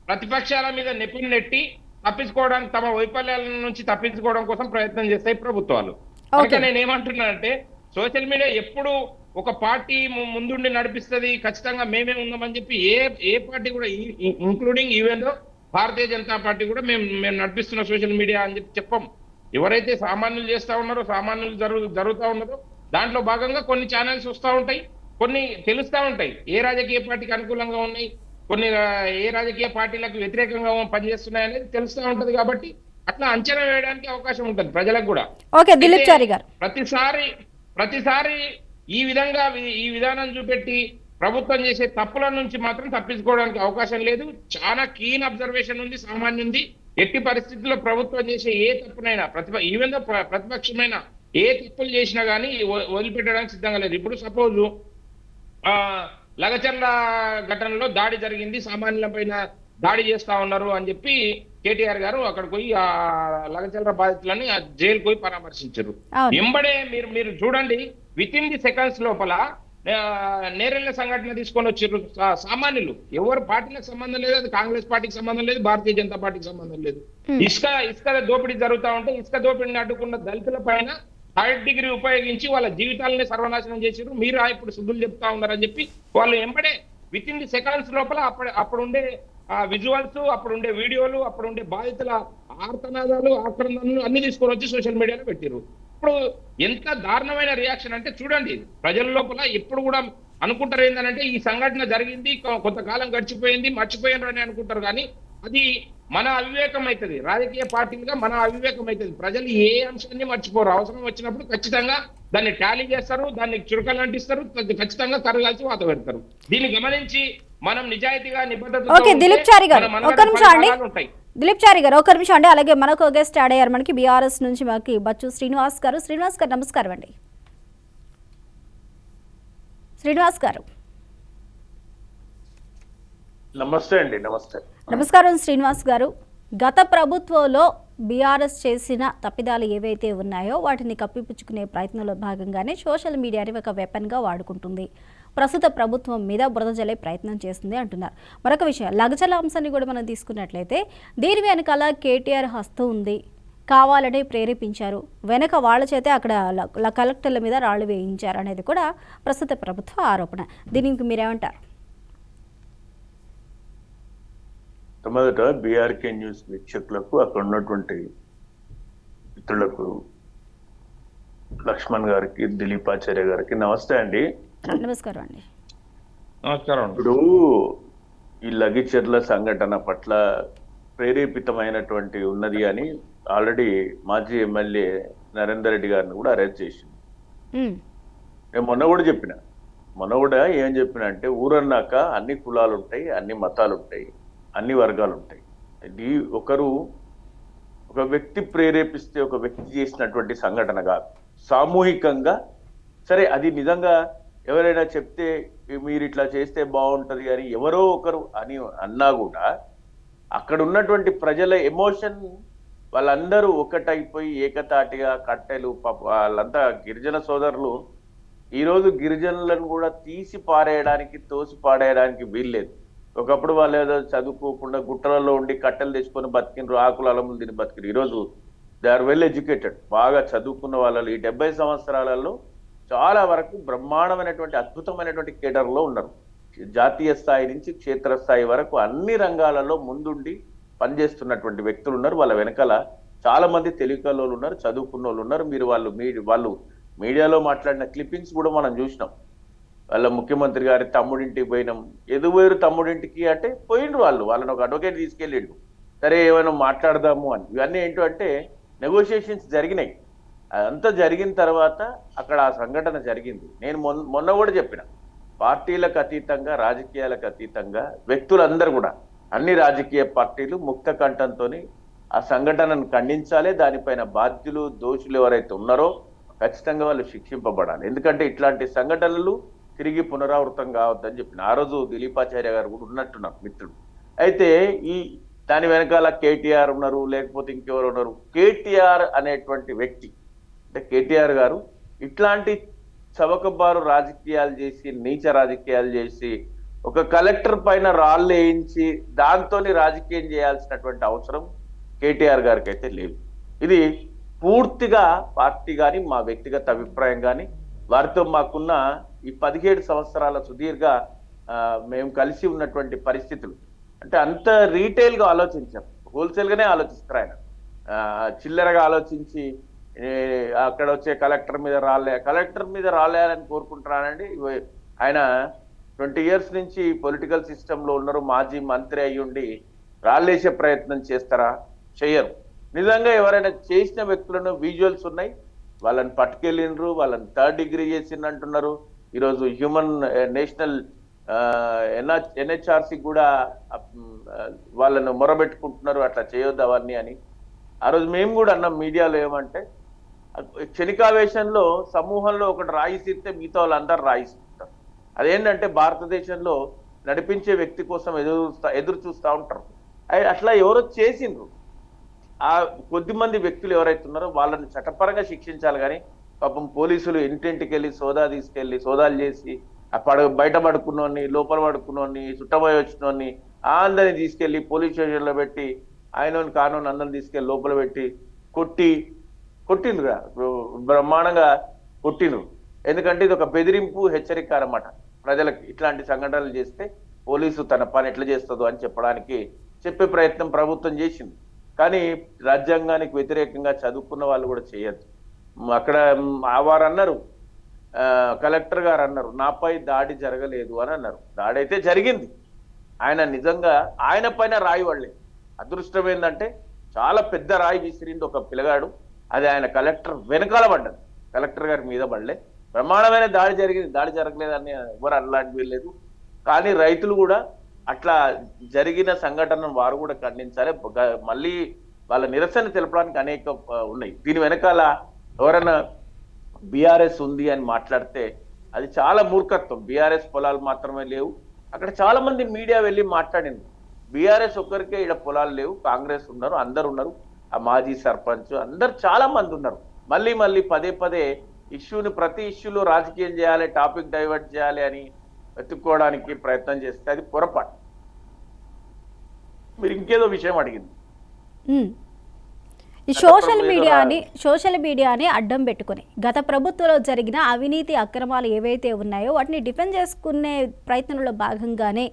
ప్రతిపక్షాల మీద నెట్టి తప్పించుకోవడానికి, తమ వైఫల్యాల నుంచి తప్పించుకోవడం కోసం ప్రయత్నం చేస్తాయి ప్రభుత్వాలు. అందుకే నేను ఏమంటున్నానంటే సోషల్ మీడియా ఎప్పుడు ఒక పార్టీ ముందుండి నడిపిస్తుంది, ఖచ్చితంగా మేమే ఉన్నామని చెప్పి ఏ పార్టీ కూడా, including even Bharatiya Janata party కూడా మేము నడిపిస్తున్న సోషల్ మీడియా అని చెప్పం. ఎవరైతే సామాన్యులు చేస్తా ఉన్నారో, సామాన్యులు జరుగుతూ ఉన్నారో దాంట్లో భాగంగా కొన్ని ఛానల్స్ వస్తూ ఉంటాయి, కొన్ని తెలుస్తూ ఉంటాయి ఏ రాజకీయ పార్టీకి అనుకూలంగా ఉన్నాయి, కొన్ని ఏ రాజకీయ పార్టీలకు వ్యతిరేకంగా పనిచేస్తున్నాయి అనేది తెలుస్తూ ఉంటది. కాబట్టి అట్లా అంచనా వేయడానికి అవకాశం ఉంటుంది ప్రజలకు కూడా. ప్రతిసారి ఈ విధానం చూపెట్టి ప్రభుత్వం చేసే తప్పుల నుంచి మాత్రం తప్పించుకోవడానికి అవకాశం లేదు. చాలా కీన్ అబ్జర్వేషన్ ఉంది, సామాన్యుంది. ఎట్టి పరిస్థితుల్లో ప్రభుత్వం చేసే ఏ తప్పునైనా, ఈవెన్ ప్రతిపక్షమైన ఏ తప్పులు చేసినా కానీ వదిలిపెట్టడానికి సిద్ధంగా లేదు. ఇప్పుడు సపోజ్ లగచర్ల ఘటనలో దాడి జరిగింది, సామాన్యుల పైన దాడి చేస్తా ఉన్నారు అని చెప్పి కేటీఆర్ గారు అక్కడికి పోయి ఆ లగచర్ల బాధితులని జైలు పోయి పరామర్శించారు. వెంబడే మీరు చూడండి, విత్ ఇన్ ది సెకండ్స్ లోపల నేరెళ్ల సంఘటన తీసుకొని వచ్చారు సామాన్యులు. ఎవరు పార్టీలకు సంబంధం లేదు, అది కాంగ్రెస్ పార్టీకి సంబంధం లేదు, భారతీయ జనతా పార్టీకి సంబంధం లేదు. ఇసుక దోపిడీ జరుగుతూ ఉంటే ఇసుక దోపిడీని అడ్డుకున్న దళితుల పైన 3rd డిగ్రీ ఉపయోగించి వాళ్ళ జీవితాలని సర్వనాశనం చేశారు. మీరు ఇప్పుడు శుద్ధులు చెప్తా ఉన్నారని చెప్పి వాళ్ళు ఎంబడే విత్ ఇన్ ది సెకండ్స్ లోపల అప్పుడుండే విజువల్స్, అప్పుడుండే వీడియోలు, అప్పుడుండే బాధితుల ఆర్తనాదాలు, ఆక్రందనలు అన్ని తీసుకొని వచ్చి సోషల్ మీడియాలో పెట్టారు. ఇప్పుడు ఎంత దారుణమైన రియాక్షన్ అంటే చూడండి, ప్రజల లోపల ఎప్పుడు కూడా అనుకుంటారు ఏంటంటే ఈ సంఘటన జరిగింది, కొంతకాలం గడిచిపోయింది, మర్చిపోయినారు అని అనుకుంటారు. కానీ అది మన అవివేకం అవుతుంది, రాజకీయ పార్టీలుగా మన అవివేకం అవుతుంది. ప్రజలు ఏ అంశాన్ని మర్చిపోరు. అవసరం వచ్చినప్పుడు ఖచ్చితంగా దాన్ని టాలీ చేస్తారు, దాన్ని చురకలు అంటిస్తారు, ఖచ్చితంగా కరగాల్సి వాత పెడతారు. దీన్ని గమనించి మనం నిజాయితీగా నిబద్ధత దిలీప్ చారి గారు ఒక నిమిషం అండి. అలాగే మనకు గెస్ట్ యాడ్ అయ్యారు మనకి బీఆర్ఎస్ నుంచి మనకి బచ్చు శ్రీనివాస్ గారు. శ్రీనివాస్ గారు నమస్కారం అండి. శ్రీనివాస్ గారు నమస్తే అండి. నమస్కారం శ్రీనివాస్ గారు. గత ప్రభుత్వంలో బీఆర్ఎస్ చేసిన తప్పిదాలు ఏవైతే ఉన్నాయో వాటిని కప్పిపుచ్చుకునే ప్రయత్నంలో భాగంగానే సోషల్ మీడియాని ఒక వెపన్గా వాడుకుంటుంది, ప్రస్తుత ప్రభుత్వం మీద బురద జల్లే ప్రయత్నం చేస్తుంది అంటున్నారు. మరొక విషయం, లగచర్ల అంశాన్ని కూడా మనం తీసుకున్నట్లయితే దీని వెనకాల కేటీఆర్ హస్తం ఉంది, కావాలనే ప్రేరేపించారు, వెనక వాళ్ళ చేతే అక్కడ కలెక్టర్ల మీద రాళ్లు వేయించారు అనేది కూడా ప్రస్తుత ప్రభుత్వ ఆరోపణ. దీనికి మీరేమంటారు? మొదట బీఆర్కే న్యూస్ వీక్షకులకు, అక్కడ ఉన్నటువంటి మిత్రులకు, లక్ష్మణ్ గారికి, దిలీప్ ఆచార్య గారికి నమస్తే అండి. నమస్కారం అండి. నమస్కారం. ఇప్పుడు ఈ లగిచర్ల సంఘటన పట్ల ప్రేరేపితమైనటువంటి ఉన్నది అని ఆల్రెడీ మాజీ ఎమ్మెల్యే నరేందర్ రెడ్డి గారిని కూడా అరెస్ట్ చేసింది. నేను మొన్న కూడా ఏం చెప్పిన అంటే, ఊరన్నాక అన్ని కులాలు ఉంటాయి, అన్ని మతాలు ఉంటాయి, అన్ని వర్గాలు ఉంటాయి. ఇది ఒక ఒక వ్యక్తి ప్రేరేపిస్తే ఒక వ్యక్తి చేసినటువంటి సంఘటన కాదు. సామూహికంగా సరే అది నిజంగా ఎవరైనా చెప్తే మీరు ఇట్లా చేస్తే బాగుంటది అని ఎవరో ఒకరు అని అన్నా కూడా అక్కడ ఉన్నటువంటి ప్రజల ఎమోషన్ వాళ్ళందరూ ఒకటైపోయి ఏకతాటిగా కట్టెలు వాళ్ళంతా గిరిజన సోదరులు ఈరోజు గిరిజనులను కూడా తీసి పారేయడానికి తోసి పాడేయడానికి వీల్లేదు. ఒకప్పుడు వాళ్ళు ఏదో చదువుకోకుండా గుట్టలలో ఉండి కట్టెలు తెచ్చుకొని బతికినరు, ఆకుల అలములు తిని బతికిరు. ఈరోజు దే ఆర్ వెల్ ఎడ్యుకేటెడ్, బాగా చదువుకున్న వాళ్ళు ఈ 70 సంవత్సరాలలో చాలా వరకు బ్రహ్మాండమైనటువంటి అద్భుతమైనటువంటి కేడర్లో ఉన్నారు. జాతీయ స్థాయి నుంచి క్షేత్రస్థాయి వరకు అన్ని రంగాలలో ముందుండి పనిచేస్తున్నటువంటి వ్యక్తులు ఉన్నారు. వాళ్ళ వెనకాల చాలా మంది తెలివికల వాళ్ళు ఉన్నారు, చదువుకున్న వాళ్ళు ఉన్నారు. మీరు వాళ్ళు మీడియాలో మాట్లాడిన క్లిప్పింగ్స్ కూడా మనం చూసినాం. వాళ్ళ ముఖ్యమంత్రి గారి తమ్ముడింటికి పోయినాం, ఎదుగువేరు తమ్ముడింటికి అంటే పోయిండ్రు వాళ్ళని ఒక అడ్వకేట్ తీసుకెళ్ళిండు, సరే ఏమైనా మాట్లాడదాము అని. ఇవన్నీ ఏంటంటే నెగోషియేషన్స్ జరిగినాయి. అదంతా జరిగిన తర్వాత అక్కడ ఆ సంఘటన జరిగింది. నేను మొన్న కూడా చెప్పిన, పార్టీలకు అతీతంగా రాజకీయాలకు అతీతంగా వ్యక్తులందరూ కూడా అన్ని రాజకీయ పార్టీలు ముక్త కంఠంతో ఆ సంఘటనను ఖండించాలి. దానిపైన బాధ్యులు దోషులు ఎవరైతే ఉన్నారో ఖచ్చితంగా వాళ్ళు శిక్షింపబడాలి. ఎందుకంటే ఇట్లాంటి సంఘటనలు తిరిగి పునరావృతం కావద్దని చెప్పిన. ఆ రోజు దిలీపాచార్య గారు కూడా ఉన్నట్టున్నారు మిత్రుడు. అయితే దాని వెనకాల కేటీఆర్ ఉన్నారు, లేకపోతే ఇంకెవరు ఉన్నారు. కేటీఆర్ అనేటువంటి వ్యక్తి అంటే కేటీఆర్ గారు ఇట్లాంటి చవకబారు రాజకీయాలు చేసి, నీచ రాజకీయాలు చేసి, ఒక కలెక్టర్ పైన రాళ్ళు వేయించి దాంతో రాజకీయం చేయాల్సినటువంటి అవసరం కేటీఆర్ గారికి అయితే లేదు. ఇది పూర్తిగా పార్టీ కానీ మా వ్యక్తిగత అభిప్రాయం కానీ వారితో మాకున్న ఈ 17 సంవత్సరాల సుదీర్ఘ మేము కలిసి ఉన్నటువంటి పరిస్థితులు అంటే అంత రీటైల్గా ఆలోచించాం. హోల్సేల్గానే ఆలోచిస్తారు ఆయన. చిల్లరగా ఆలోచించి అక్కడ వచ్చే కలెక్టర్ మీద రాలేయాలని కోరుకుంటున్నానండి. ఆయన 20 years నుంచి పొలిటికల్ సిస్టంలో ఉన్నారు, మాజీ మంత్రి అయ్యుండి రాళ్ళేసే ప్రయత్నం చేస్తారా? చెయ్యరు. నిజంగా ఎవరైనా చేసిన వ్యక్తులను విజువల్స్ ఉన్నాయి, వాళ్ళని పట్టుకెళ్ళినరు, వాళ్ళని 3rd degree చేసిందంటున్నారు. ఈరోజు నేషనల్ NHRC కూడా వాళ్ళను మొరబెట్టుకుంటున్నారు, అట్లా చేయొద్దు అవన్నీ అని. ఆ రోజు మేము కూడా అన్నాం మీడియాలో, ఏమంటే క్షణికావేశంలో సమూహంలో ఒకటి రాయిసిస్తే మిగతా వాళ్ళందరూ రాయిస్తారు. అదేంటంటే భారతదేశంలో నడిపించే వ్యక్తి కోసం ఎదురు చూస్తూ ఉంటారు. అట్లా ఎవరో చేసిండ్రు. ఆ కొద్దిమంది వ్యక్తులు ఎవరైతే ఉన్నారో వాళ్ళని చట్టపరంగా శిక్షించాలి. కానీ పాపం పోలీసులు ఇంటింటికి వెళ్ళి సోదాలు చేసి బయట పడుకున్నోని, లోపల పడుకున్నోని, చుట్టబోయి వచ్చినోని అందరిని తీసుకెళ్లి పోలీస్ స్టేషన్లో పెట్టి ఆయనోని కానోని అందరిని తీసుకెళ్లి లోపల పెట్టి కొట్టిండ్రు, బ్రహ్మాండంగా కొట్టిండ్రు. ఎందుకంటే ఇది ఒక బెదిరింపు, హెచ్చరిక అన్నమాట ప్రజలకి. ఇట్లాంటి సంఘటనలు చేస్తే పోలీసు తన పని ఎట్లా చేస్తుందో అని చెప్పే ప్రయత్నం ప్రభుత్వం చేసింది. కానీ రాజ్యాంగానికి వ్యతిరేకంగా చదువుకున్న వాళ్ళు కూడా చేయొద్దు. అక్కడ వారు అన్నారు, కలెక్టర్ గారు అన్నారు, నాపై దాడి జరగలేదు అని అన్నారు. దాడి అయితే జరిగింది. ఆయన నిజంగా ఆయన పైన రాయి పడలే. అదృష్టం ఏంటంటే చాలా పెద్ద రాయి విసిరింది ఒక పిల్లగాడు, అది ఆయన కలెక్టర్ వెనకాల పడ్డది, కలెక్టర్ గారి మీద పడలే. ప్రమాణమైన దాడి జరిగింది, దాడి జరగలేదని ఎవరు అనలాంటి వీల్లేదు. కానీ రైతులు కూడా అట్లా జరిగిన సంఘటనను వారు కూడా ఖండించాలి. మళ్ళీ వాళ్ళ నిరసన తెలపడానికి అనేక ఉన్నాయి. దీని వెనకాల ఎవరైనా బీఆర్ఎస్ ఉంది అని మాట్లాడితే అది చాలా మూర్ఖత్వం. బీఆర్ఎస్ పొలాలు మాత్రమే లేవు, అక్కడ చాలా మంది మీడియా వెళ్ళి మాట్లాడింది. బీఆర్ఎస్ ఒక్కరికే ఇక్కడ పొలాలు లేవు, కాంగ్రెస్ ఉన్నారు, అందరు ఉన్నారు, ఆ మాజీ సర్పంచ్ అందరు చాలా మంది ఉన్నారు. మళ్ళీ పదే ఇష్యూని ప్రతి ఇష్యూలో రాజకీయం చేయాలి, టాపిక్ డైవర్ట్ చేయాలి అని వెతుక్కోవడానికి ప్రయత్నం చేస్తే అది పొరపాటు. మీరు ఇంకేదో విషయం అడిగింది. ఈ సోషల్ మీడియాని అడ్డం పెట్టుకుని గత ప్రభుత్వంలో జరిగిన అవినీతి అక్రమాలు ఏవైతే ఉన్నాయో వాటిని డిఫెండ్ చేసుకునే ప్రయత్నంలో భాగంగానే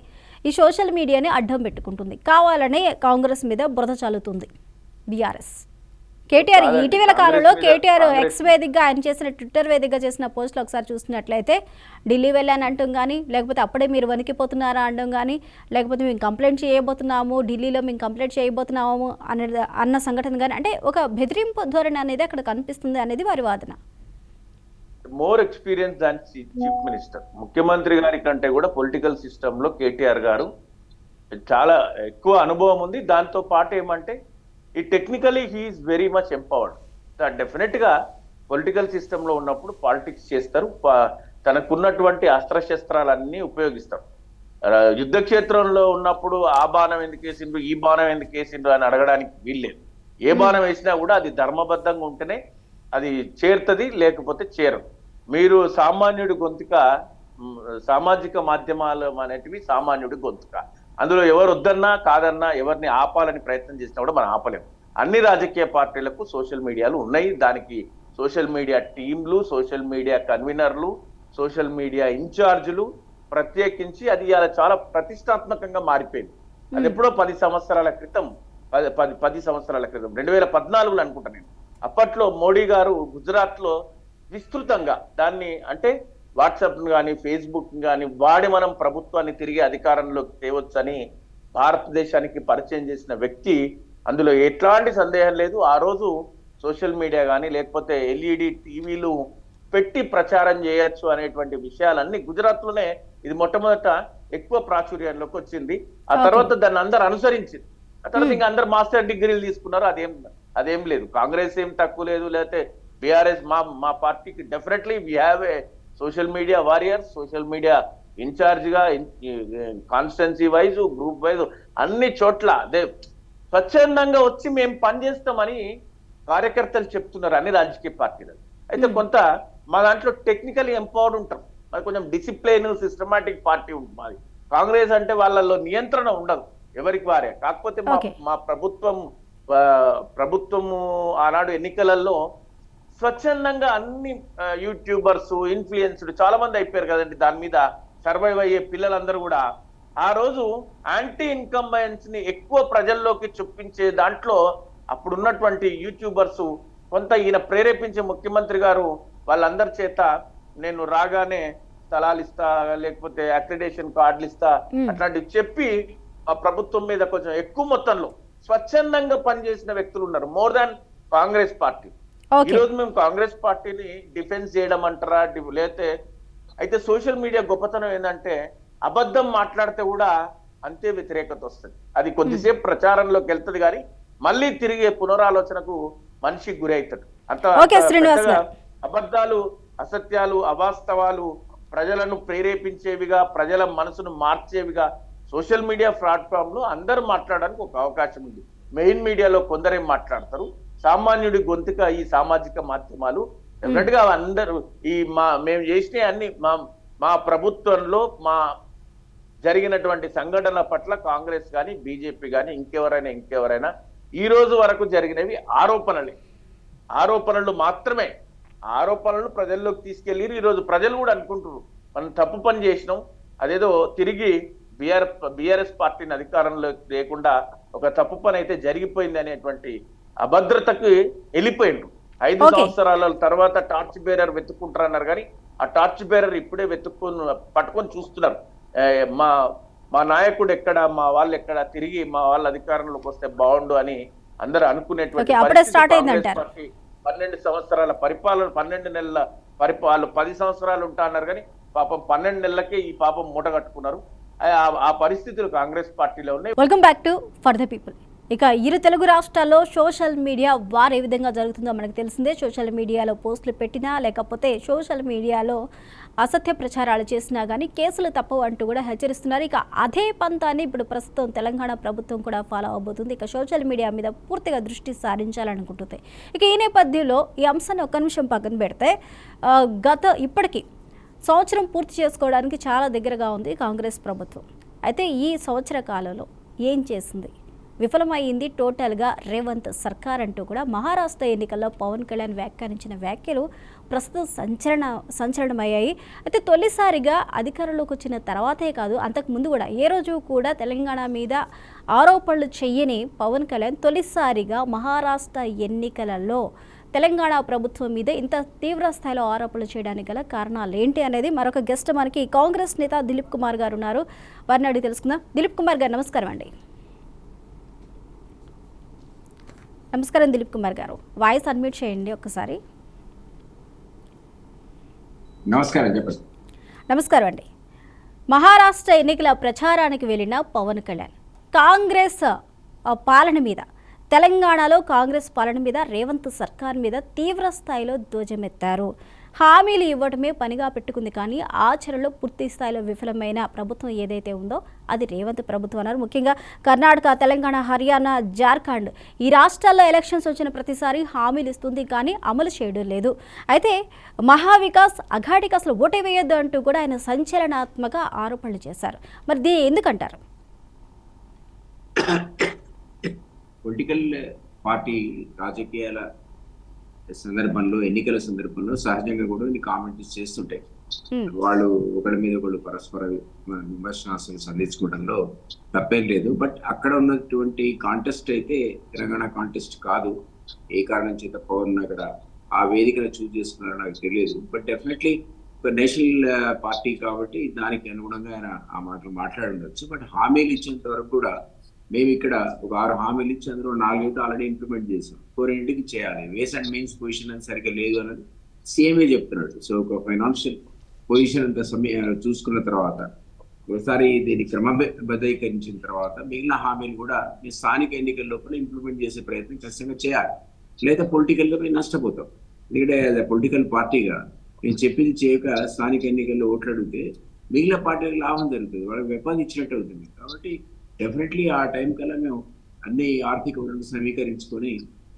ఈ సోషల్ మీడియాని అడ్డం పెట్టుకుంటుంది. కావాలనే కాంగ్రెస్ మీద బురద చల్లుతుంది బీఆర్ఎస్. కేటీఆర్ ఇటీవల కాలంలో కేటీఆర్ ఎక్స్ వేదికగా ఆయన చేసిన ట్విట్టర్ వేదికగా చేసిన పోస్టులు ఒకసారి చూసినట్లయితే ఢిల్లీ వెళ్ళాను అంటాం కానీ, లేకపోతే అప్పుడే మీరు వణికిపోతున్నారా అనడం కానీ, లేకపోతే మేము కంప్లైంట్ చేయబోతున్నాము, ఢిల్లీలో మేము కంప్లైంట్ చేయబోతున్నాము అన్న సంఘటన కానీ, అంటే ఒక బెదిరింపు ధోరణి అనేది అక్కడ కనిపిస్తుంది అనేది వారి వాదన. మోర్ ఎక్స్పీరియన్స్ దాన్ చీఫ్ మినిస్టర్. ముఖ్యమంత్రి గారి కంటే కూడా పొలిటికల్ సిస్టంలో కేటీఆర్ గారు చాలా ఎక్కువ అనుభవం ఉంది. దాంతో పాటు ఏమంటే ఈ technically he is very much empowered. Definite గా పొలిటికల్ సిస్టమ్ లో ఉన్నప్పుడు పాలిటిక్స్ చేస్తారు, తనకున్నటువంటి అస్త్రశస్త్రాలన్నీ ఉపయోగిస్తారు. యుద్ధ క్షేత్రంలో ఉన్నప్పుడు ఆ బాణం ఎందుకు వేసిండ్రు, ఈ బాణం ఎందుకు వేసిండ్రు అని అడగడానికి వీల్లేదు. ఏ బాణం వేసినా కూడా అది ధర్మబద్ధంగా ఉంటేనే అది చేరుతుంది, లేకపోతే చేరదు. మీరు సామాన్యుడి గొంతుక, సామాజిక మాధ్యమాలు అనేటివి సామాన్యుడి గొంతుక. అందులో ఎవరు వద్దన్నా కాదన్నా, ఎవరిని ఆపాలని ప్రయత్నం చేసినా కూడా మనం ఆపలేము. అన్ని రాజకీయ పార్టీలకు సోషల్ మీడియాలు ఉన్నాయి. దానికి సోషల్ మీడియా టీంలు, సోషల్ మీడియా కన్వీనర్లు, సోషల్ మీడియా ఇన్ఛార్జీలు, ప్రత్యేకించి అది ఇలా చాలా ప్రతిష్టాత్మకంగా మారిపోయింది. అది ఎప్పుడో 10 సంవత్సరాల క్రితం 10 సంవత్సరాల క్రితం 2014లో అనుకుంటా నేను. అప్పట్లో మోడీ గారు గుజరాత్ లో విస్తృతంగా దాన్ని, అంటే వాట్సాప్ కానీ ఫేస్బుక్ కానీ వాడి మనం ప్రభుత్వాన్ని తిరిగి అధికారంలోకి తేవచ్చని భారతదేశానికి పరిచయం చేసిన వ్యక్తి. అందులో ఎట్లాంటి సందేహం లేదు. ఆ రోజు సోషల్ మీడియా కానీ లేకపోతే ఎల్ఈడి టీవీలు పెట్టి ప్రచారం చేయొచ్చు అనేటువంటి విషయాలన్నీ గుజరాత్ లోనే ఇది మొట్టమొదట ఎక్కువ ప్రాచుర్యంలోకి వచ్చింది. ఆ తర్వాత దాన్ని అందరు అనుసరించింది. ఆ తర్వాత ఇంకా అందరు మాస్టర్ డిగ్రీలు తీసుకున్నారు. అదేం లేదు. కాంగ్రెస్ ఏం తక్కువ లేదు, లేకపోతే బీఆర్ఎస్ మా పార్టీకి definitely we have a social media warriors, social media in charge గా కాన్స్టిట్యున్సీ వైజ్, గ్రూప్ వైజ్ అన్ని చోట్ల అదే స్వచ్ఛందంగా వచ్చి మేము పనిచేస్తామని కార్యకర్తలు చెప్తున్నారు అన్ని రాజకీయ పార్టీలు. అయితే కొంత మా దాంట్లో టెక్నికల్ ఎంపవర్డ్ ఉంటారు, మరి కొంచెం డిసిప్లైన్ సిస్టమాటిక్ పార్టీ ఉంటుంది మాది. కాంగ్రెస్ అంటే వాళ్ళలో నియంత్రణ ఉండదు, ఎవరికి వారే. కాకపోతే మా ప్రభుత్వము ఆనాడు ఎన్నికలలో స్వచ్ఛందంగా అన్ని యూట్యూబర్స్, ఇన్ఫ్లుయెన్స్డ్ చాలా మంది అయిపోయారు కదండి. దాని మీద సర్వైవ్ అయ్యే పిల్లలందరూ కూడా ఆ రోజు యాంటీ ఇన్కంబెన్స్ ని ఎక్కువ ప్రజల్లోకి చొప్పించే దాంట్లో అప్పుడున్నటువంటి యూట్యూబర్స్ కొంత ఈయన ప్రేరేపించే ముఖ్యమంత్రి గారు వాళ్ళందరి చేత నేను రాగానే స్థలాలు ఇస్తా, లేకపోతే అక్రిడేషన్ కార్డులు ఇస్తా, అట్లాంటివి చెప్పి ఆ ప్రభుత్వం మీద కొంచెం ఎక్కువ మొత్తంలో స్వచ్ఛందంగా పనిచేసిన వ్యక్తులు ఉన్నారు, మోర్ దాన్ కాంగ్రెస్ పార్టీ. ఈ రోజు మేము కాంగ్రెస్ పార్టీని డిఫెన్స్ చేయడం అంటారా లేతే? అయితే సోషల్ మీడియా గొప్పతనం ఏంటంటే అబద్ధం మాట్లాడితే కూడా అంతే వ్యతిరేకత వస్తుంది. అది కొద్దిసేపు ప్రచారంలోకి వెళ్తుంది కానీ మళ్ళీ తిరిగే పునరాలోచనకు మనిషికి గురి అవుతాడు. అంత అబద్ధాలు, అసత్యాలు, అవాస్తవాలు ప్రజలను ప్రేరేపించేవిగా, ప్రజల మనసును మార్చేవిగా సోషల్ మీడియా ప్లాట్ఫామ్ లో అందరూ మాట్లాడడానికి ఒక అవకాశం ఉంది. మెయిన్ మీడియాలో కొందరే మాట్లాడతారు. సామాన్యుడి గొంతుక ఈ సామాజిక మాధ్యమాలు డెఫినెట్ గా అందరూ మేము చేసిన అన్ని మా ప్రభుత్వంలో మా జరిగినటువంటి సంఘటనల పట్ల కాంగ్రెస్ కానీ బీజేపీ కానీ ఇంకెవరైనా ఈ రోజు వరకు జరిగినవి ఆరోపణలు మాత్రమే. ఆరోపణలు ప్రజల్లోకి తీసుకెళ్ళి ఈ రోజు ప్రజలు కూడా అనుకుంటున్నారు మనం తప్పు పని చేసినాం, అదేదో తిరిగి బీఆర్ఎస్ పార్టీని అధికారంలో లేకుండా ఒక తప్పు పని అయితే జరిగిపోయింది అనేటువంటి అభద్రతకు వెళ్ళిపోయిండ్రు. 5 సంవత్సరాల తర్వాత టార్చ్ బేరర్ వెతుక్కుంటారన్నారు కానీ ఆ టార్చ్ బేరర్ ఇప్పుడే పట్టుకొని చూస్తున్నారు. మా నాయకుడు ఎక్కడ, మా వాళ్ళు ఎక్కడ, తిరిగి మా వాళ్ళ అధికారంలోకి వస్తే బాగుండు అని అందరూ అనుకునేటువంటి 12 సంవత్సరాల పరిపాలన, 12 నెలల పరిపాలన, 10 సంవత్సరాలు ఉంటా అన్నారు కానీ పాపం 12 నెలలకే ఈ పాపం మూట కట్టుకున్నారు. ఆ పరిస్థితులు కాంగ్రెస్ పార్టీలో ఉన్నాయి. Welcome back to for the people. ఇక ఇరు తెలుగు రాష్ట్రాల్లో సోషల్ మీడియా వార్ ఏ విధంగా జరుగుతుందో మనకు తెలిసిందే. సోషల్ మీడియాలో పోస్టులు పెట్టినా లేకపోతే సోషల్ మీడియాలో అసత్య ప్రచారాలు చేసినా కానీ కేసులు తప్పవు అంటూ కూడా హెచ్చరిస్తున్నారు. ఇక అదే పంతాన్ని ఇప్పుడు ప్రస్తుతం తెలంగాణ ప్రభుత్వం కూడా ఫాలో అవబోతుంది. ఇక సోషల్ మీడియా మీద పూర్తిగా దృష్టి సారించాలనుకుంటుంది. ఇక ఈ నేపథ్యంలో ఈ అంశాన్ని ఒక్క నిమిషం పక్కన పెడితే ఇప్పటికీ సంవత్సరం పూర్తి చేసుకోవడానికి చాలా దగ్గరగా ఉంది కాంగ్రెస్ ప్రభుత్వం. అయితే ఈ సంవత్సర కాలంలో ఏం చేసింది? విఫలమైంది టోటల్గా రేవంత్ సర్కార్ అంటూ కూడా మహారాష్ట్ర ఎన్నికల్లో పవన్ కళ్యాణ్ వ్యాఖ్యానించిన వ్యాఖ్యలు ప్రస్తుతం సంచలనమయ్యాయి. అయితే తొలిసారిగా అధికారంలోకి వచ్చిన తర్వాతే కాదు, అంతకుముందు కూడా ఏ రోజు కూడా తెలంగాణ మీద ఆరోపణలు చెయ్యని పవన్ కళ్యాణ్ తొలిసారిగా మహారాష్ట్ర ఎన్నికలలో తెలంగాణ ప్రభుత్వం మీద ఇంత తీవ్ర స్థాయిలో ఆరోపణలు చేయడానికి గల కారణాలు ఏంటి అనేది మరొక గెస్ట్ మనకి కాంగ్రెస్ నేత దిలీప్ కుమార్ గారు ఉన్నారు. వారిని అడిగి తెలుసుకుందాం. దిలీప్ కుమార్ గారు నమస్కారం అండి. నమస్కారం దిలీప్ కుమార్ గారు, వాయిస్ అన్మ్యూట్ చేయండి ఒక్కసారి. నమస్కారం అండి. మహారాష్ట్ర ఎన్నికల ప్రచారానికి వెళ్ళిన పవన్ కళ్యాణ్ కాంగ్రెస్ పాలన మీద తెలంగాణలో కాంగ్రెస్ పాలన మీద రేవంత్ సర్కార్ మీద తీవ్ర స్థాయిలో ధ్వజమెత్తారు. హామీలు ఇవ్వడమే పనిగా పెట్టుకుంది, కానీ ఆచరణలో పూర్తి స్థాయిలో విఫలమైన ప్రభుత్వం ఏదైతే ఉందో అది రేవంత్ ప్రభుత్వం అన్నారు. ముఖ్యంగా కర్ణాటక, తెలంగాణ, హర్యానా, జార్ఖండ్ ఈ రాష్ట్రాల్లో ఎలక్షన్స్ వచ్చిన ప్రతిసారి హామీలు ఇస్తుంది, కానీ అమలు చేయడం లేదు. అయితే మహావికాస్ అఘాడికి అసలు ఓటే వేయొద్దు అంటూ కూడా ఆయన సంచలనాత్మక ఆరోపణలు చేశారు. మరి దీన్ని ఎందుకంటారు? పొలిటికల్ పార్టీ రాజకీయాల సందర్భంలో, ఎన్నికల సందర్భంలో సహజంగా కూడా ఇన్ని కామెంట్స్ చేస్తుంటాయి. వాళ్ళు ఒకరి మీద ఒకళ్ళు పరస్పర విమర్శనాలు సంధించుకోవడంలో తప్పేం లేదు. బట్ అక్కడ ఉన్నటువంటి కాంటెస్ట్ అయితే తెలంగాణ కాంటెస్ట్ కాదు. ఏ కారణం చేత పవన్ అక్కడ ఆ వేదికను చూస్ చేసుకున్నారో నాకు తెలియదు. బట్ డెఫినెట్లీ ఒక నేషనల్ పార్టీ కాబట్టి దానికి అనుగుణంగా ఆయన ఆ మాటలు మాట్లాడి ఉండొచ్చు. బట్ హామీలు ఇచ్చేంత వరకు కూడా మేము ఇక్కడ ఒక 6 హామీలు ఇచ్చి అందులో 4 అయితే ఆల్రెడీ ఇంప్లిమెంట్ చేసాం. 4 చేయాలి. వేస్ అండ్ మెయిన్స్ పొజిషన్ అని సరిగ్గా లేదు అన్నది సీఎంఏ చెప్తున్నాడు. సో ఒక ఫైనాన్షియల్ పొజిషన్ అంత చూసుకున్న తర్వాత ఒకసారి దీన్ని క్రమబద్ధీకరించిన తర్వాత మిగిలిన హామీలు కూడా మీ స్థానిక ఎన్నికల లోపల ఇంప్లిమెంట్ చేసే ప్రయత్నం ఖచ్చితంగా చేయాలి. లేదా పొలిటికల్గా మేము నష్టపోతాం. ఎందుకంటే పొలిటికల్ పార్టీగా నేను చెప్పింది చేయక స్థానిక ఎన్నికల్లో ఓట్లు అడిగితే మిగిలిన పార్టీలకు లాభం జరుగుతుంది, వాళ్ళకి వెపన్ ఇచ్చినట్టు అవుతుంది. కాబట్టి డెఫినెట్లీ ఆ టైం కల్లా మేము అన్ని ఆర్థిక వనరులు సమీకరించుకొని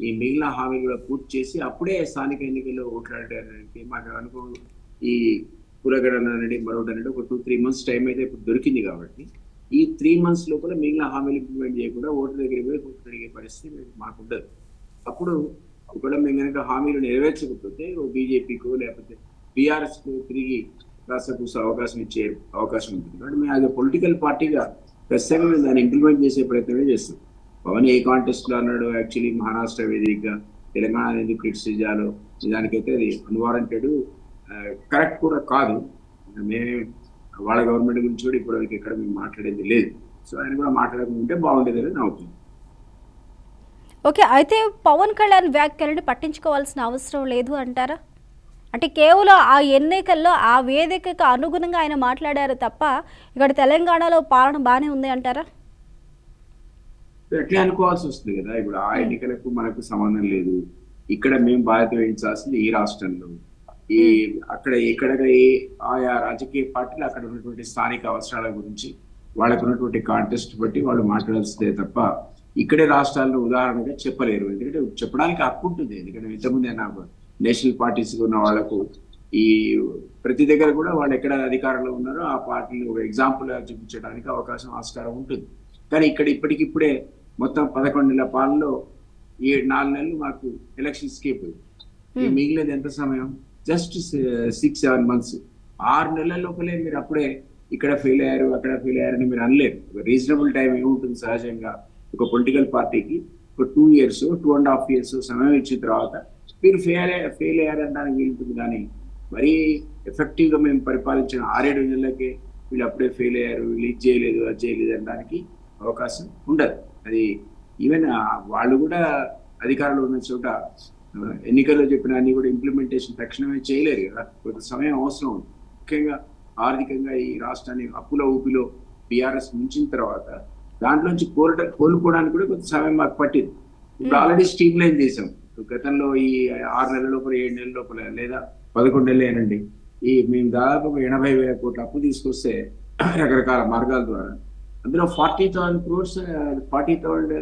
ఈ మిగిలిన హామీలు కూడా పూర్తి చేసి అప్పుడే స్థానిక ఎన్నికల్లో ఓట్లాడడానికి మాకు అనుకో ఈ కూరగడన అనేది మరొకటి అనేది ఒక 2-3 months టైం అయితే ఇప్పుడు దొరికింది. కాబట్టి ఈ 3 months లోపల మిగిలిన హామీలు ఇంప్లిమెంట్ చేయకుండా ఓట్ల దగ్గర పోయి ఓట్లు అడిగే పరిస్థితి మాకు ఉండదు. అప్పుడు ఒకవేళ మేము కనుక హామీలు నెరవేర్చకపోతే బీజేపీకో లేకపోతే బీఆర్ఎస్కో తిరిగి కాస్త కూసే అవకాశం ఇచ్చే అవకాశం ఉంటుంది. కాబట్టి మేము అది పొలిటికల్ పార్టీగా ఖచ్చితంగా మేము దాన్ని ఇంప్లిమెంట్ చేసే ప్రయత్నమే చేస్తాం. పవన్ ఏ కాంటెస్ట్ లో అన్నాడు, యాక్చువల్లీ మహారాష్ట్ర వేదికగా తెలంగాణ ఎందుకు క్రిటిసైజ్ చేయాలో నిజానికైతే అది అన్వారంటెడ్, కరెక్ట్ కూడా కాదు. మేము వాళ్ళ గవర్నమెంట్ గురించి కూడా ఇప్పుడు ఎక్కడ మేము మాట్లాడేది లేదు. సో ఆయన కూడా మాట్లాడకుంటే బాగుండేది అని అవుతుంది. ఓకే, అయితే పవన్ కళ్యాణ్ వ్యాఖ్యలను పట్టించుకోవాల్సిన అవసరం లేదు అంటారా? అంటే కేవలం ఆ ఎన్నికల్లో ఆ వేదికకు అనుగుణంగా ఆయన మాట్లాడారు తప్ప ఇక్కడ తెలంగాణలో పాలన బాగానే ఉంది అంటారా? ఎట్లా అనుకోవాల్సి వస్తుంది కదా. ఇప్పుడు ఆ ఎన్నికలకు మనకు సంబంధం లేదు. ఇక్కడ మేము బాధ్యత వహించాల్సింది ఈ రాష్ట్రంలో ఈ ఇక్కడ ఆయా రాజకీయ పార్టీలు అక్కడ ఉన్నటువంటి స్థానిక అవసరాల గురించి వాళ్ళకు ఉన్నటువంటి కాంటెస్ట్ బట్టి వాళ్ళు మాట్లాడాల్సిందే తప్ప ఇక్కడే రాష్ట్రాల్లో ఉదాహరణగా చెప్పలేరు. ఎందుకంటే చెప్పడానికి హక్కు ఉంటుంది. ఎందుకంటే ఇంతకుముందే నాకు నేషనల్ పార్టీస్ ఉన్న వాళ్ళకు ఈ ప్రతి దగ్గర కూడా వాళ్ళు ఎక్కడ అధికారంలో ఉన్నారో ఆ పార్టీలు ఒక ఎగ్జాంపుల్ చూపించడానికి అవకాశం ఆస్కారం ఉంటుంది. కానీ ఇక్కడ ఇప్పటికిప్పుడే మొత్తం 11 నెలల పాలనలో 4 నెలలు మాకు ఎలక్షన్స్కే పోయింది. మిగిలినది ఎంత సమయం? Just 6-7 months. 6 నెలల లోపలే మీరు అప్పుడే ఇక్కడ ఫెయిల్ అయ్యారు అక్కడ ఫెయిల్ అయ్యారని మీరు అనలేరు. రీజనబుల్ టైం ఏముంటుంది సహజంగా ఒక పొలిటికల్ పార్టీకి? ఒక 2 years 2.5 years సమయం ఇచ్చిన తర్వాత మీరు ఫెయిల్ అయ్యారనడానికి వీలుంటుంది. కానీ మరీ ఎఫెక్టివ్ గా మేము పరిపాలించిన 6-7 నెలలకే వీళ్ళు అప్పుడే ఫెయిల్ అయ్యారు, వీళ్ళు ఇది చేయలేదు అది చేయలేదు అనడానికి అవకాశం ఉండదు. అది ఈవెన్ వాళ్ళు కూడా అధికారంలో ఉన్న చోట ఎన్నికల్లో చెప్పిన అన్ని కూడా ఇంప్లిమెంటేషన్ తక్షణమే చేయలేరు కదా. కొంత సమయం అవసరం ఉంది. ముఖ్యంగా ఆర్థికంగా ఈ రాష్ట్రాన్ని అప్పుల ఊపిలో బీఆర్ఎస్ ముంచిన తర్వాత దాంట్లోంచి కోలుకోవడానికి కూడా కొంత సమయం మాకు పట్టింది. ఇప్పుడు ఆల్రెడీ స్ట్రీమ్ లైన్ చేసాం. గతంలో ఈ 6 నెలల లోపల 7 నెలల లోపల లేదా 11 నెలలేనండి మేము దాదాపు 80,000 కోట్ల అప్పు తీసుకొస్తే రకరకాల మార్గాల ద్వారా అందులో 40,000 crores 40,000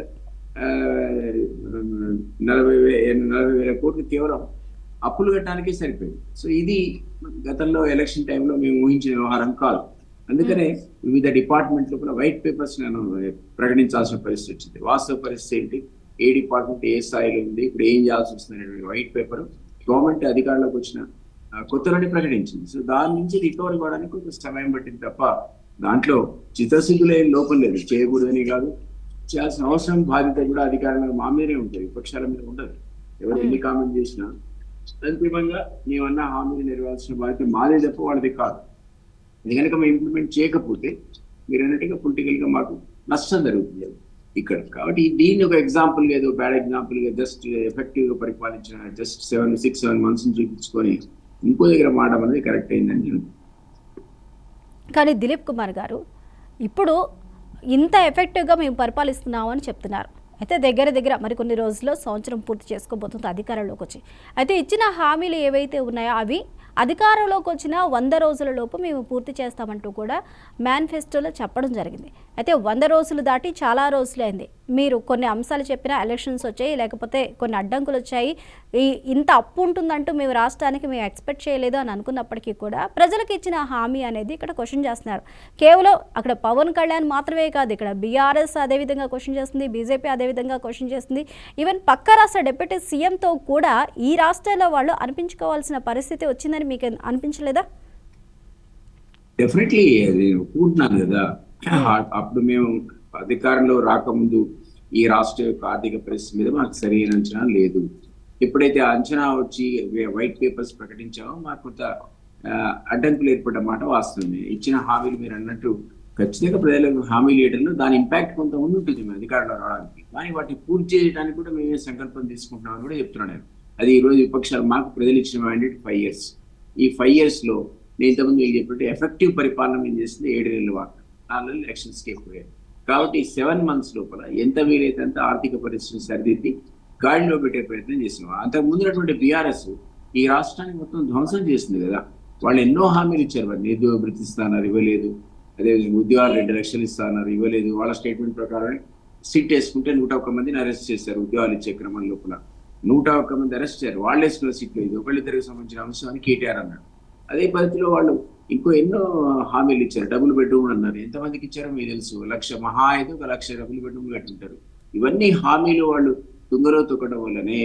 కోట్లు కేవలం అప్పులు కట్టడానికే సరిపోయింది. సో ఇది గతంలో ఎలక్షన్ టైంలో మేము ఊహించిన వ్యవహారం కాదు. అందుకనే వివిధ డిపార్ట్మెంట్ లోపల వైట్ పేపర్స్ నేను ప్రకటించాల్సిన పరిస్థితి వచ్చింది. వాస్తవ పరిస్థితి ఏంటి, ఏ డిపార్ట్మెంట్ ఏ స్థాయిలో ఉంది, ఇప్పుడు ఏం చేయాల్సి వస్తుంది వైట్ పేపర్ గవర్నమెంట్ అధికారంలోకి వచ్చిన కొత్తలోనే ప్రకటించింది. సో దాని నుంచి రికవర్ అవ్వడానికి కొంచెం సమయం పట్టింది తప్ప దాంట్లో చిత్తశుద్ధులు ఏం లోపం లేదు. చేయకూడదని కాదు, చేయాల్సిన అవసరం బాధ్యత కూడా అధికారంలో మా మీదే ఉంటుంది, విపక్షాల మీద ఉండదు. ఎవరు ఎన్ని కామెంట్ చేసినా అంతిమంగా మేమన్నా హామీలు నెరవేర్చిన బాధ్యత మాదే తప్ప వాళ్ళది కాదు. ఇది కనుక మేము ఇంప్లిమెంట్ చేయకపోతే మీరు అన్నట్టుగా పొలిటికల్ గా మాకు నష్టం జరుగుతుంది ఇక్కడ. కాబట్టి దీన్ని ఒక ఎగ్జాంపుల్ గా, ఏదో బ్యాడ్ ఎగ్జాంపుల్ గా జస్ట్ ఎఫెక్టివ్ గా పరిపాలించిన జస్ట్ 6-7 months చూపించుకొని ఇంకో దగ్గర మాట అనేది కరెక్ట్ అయిందని నేను. కానీ దిలీప్ కుమార్ గారు ఇప్పుడు ఇంత ఎఫెక్టివ్గా మేము పరిపాలిస్తున్నామని చెప్తున్నారు. అయితే దగ్గర మరి కొన్ని రోజుల్లో సంవత్సరం పూర్తి చేసుకోబోతుంది అధికారంలోకి వచ్చి. అయితే ఇచ్చిన హామీలు ఏవైతే ఉన్నాయో అవి అధికారంలోకి వచ్చిన 100 రోజుల లోపు మేము పూర్తి చేస్తామంటూ కూడా మేనిఫెస్టోలో చెప్పడం జరిగింది. అయితే 100 రోజులు దాటి చాలా రోజులైంది. మీరు కొన్ని అంశాలు చెప్పినా ఎలక్షన్స్ వచ్చాయి, లేకపోతే కొన్ని అడ్డంకులు వచ్చాయి, ఇంత అప్పు ఉంటుందంటూ మేము రాష్ట్రానికి మేము ఎక్స్పెక్ట్ చేయలేదు అని అనుకున్నప్పటికీ కూడా ప్రజలకు ఇచ్చిన హామీ అనేది ఇక్కడ క్వశ్చన్ చేస్తున్నారు. కేవలం అక్కడ పవన్ కళ్యాణ్ మాత్రమే కాదు, ఇక్కడ బీఆర్ఎస్ అదేవిధంగా క్వశ్చన్ చేస్తుంది, బీజేపీ అదేవిధంగా క్వశ్చన్ చేస్తుంది. ఈవెన్ పక్క రాష్ట్ర డిప్యూటీ సీఎంతో కూడా ఈ రాష్ట్రాల్లో వాళ్ళు అనిపించుకోవాల్సిన పరిస్థితి వచ్చిందని మీకు అనిపించలేదా? డెఫినెట్లీ అది ఒప్పుకుంటున్నాను కదా. అప్పుడు మేము అధికారంలో రాకముందు ఈ రాష్ట్ర యొక్క ఆర్థిక పరిస్థితి మీద మాకు సరైన అంచనా లేదు. ఎప్పుడైతే అంచనా వచ్చి వైట్ పేపర్స్ ప్రకటించామో మాకు కొంత అడ్డంకులు ఏర్పడ్డ మాట వాస్తవమే. ఇచ్చిన హామీలు మీరు అన్నట్టు ఖచ్చితంగా ప్రజలకు హామీలు ఇవ్వడంలో దాని ఇంపాక్ట్ కొంత ఉంటుంది మేము అధికారంలో రావడానికి. కానీ వాటిని పూర్తి చేయడానికి కూడా మేమే సంకల్పం తీసుకుంటున్నామని కూడా చెప్తున్నాను. అది ఈరోజు విపక్షాలు మాకు ప్రజలు ఇచ్చిన మ్యాండేట్ 5 years. ఈ 5 years లో నేను ఇంతకుముందు మీకు చెప్పినట్టు ఎఫెక్టివ్ పరిపాలన మేము చేసింది 7 నెలలు వాక 4 నెలలు ఎలక్షన్స్కి ఎక్కువ. కాబట్టి 7 months లోపల ఎంత వీలైతే అంత ఆర్థిక పరిస్థితిని సరిదిద్ది గాడిలో పెట్టే ప్రయత్నం చేసినాం. అంతకు ముందున్నటువంటి బీఆర్ఎస్ ఈ రాష్ట్రాన్ని మొత్తం ధ్వంసం చేసింది కదా. వాళ్ళు ఎన్నో హామీలు ఇచ్చారు. వారు నిరుద్యోగ భృతి ఇస్తున్నారు, ఇవ్వలేదు. అదేవిధంగా ఉద్యోగాలు 2 లక్షలు ఇస్తున్నారు, ఇవ్వలేదు. వాళ్ళ స్టేట్మెంట్ ప్రకారం సిట్ వేసుకుంటే 101 మందిని అరెస్ట్ చేశారు. ఉద్యోగాలు ఇచ్చే క్రమం లోపల 101 మంది అరెస్ట్ చేశారు. వాళ్ళు వేసుకున్న సీట్లు ఇది ఒకళ్ళిద్దరికి సంబంధించిన అంశం అని కేటీఆర్ అన్నాడు. అదే పద్ధతిలో వాళ్ళు ఇంకో ఎన్నో హామీలు ఇచ్చారు. డబుల్ బెడ్రూమ్ అన్నారు. ఎంతమందికి ఇచ్చారో మీకు తెలుసు. 1,00,000 మహా అయితే 1,00,000 డబుల్ బెడ్రూమ్ కట్టుంటారు. ఇవన్నీ హామీలు వాళ్ళు తుంగలో తొక్కడం వల్లనే,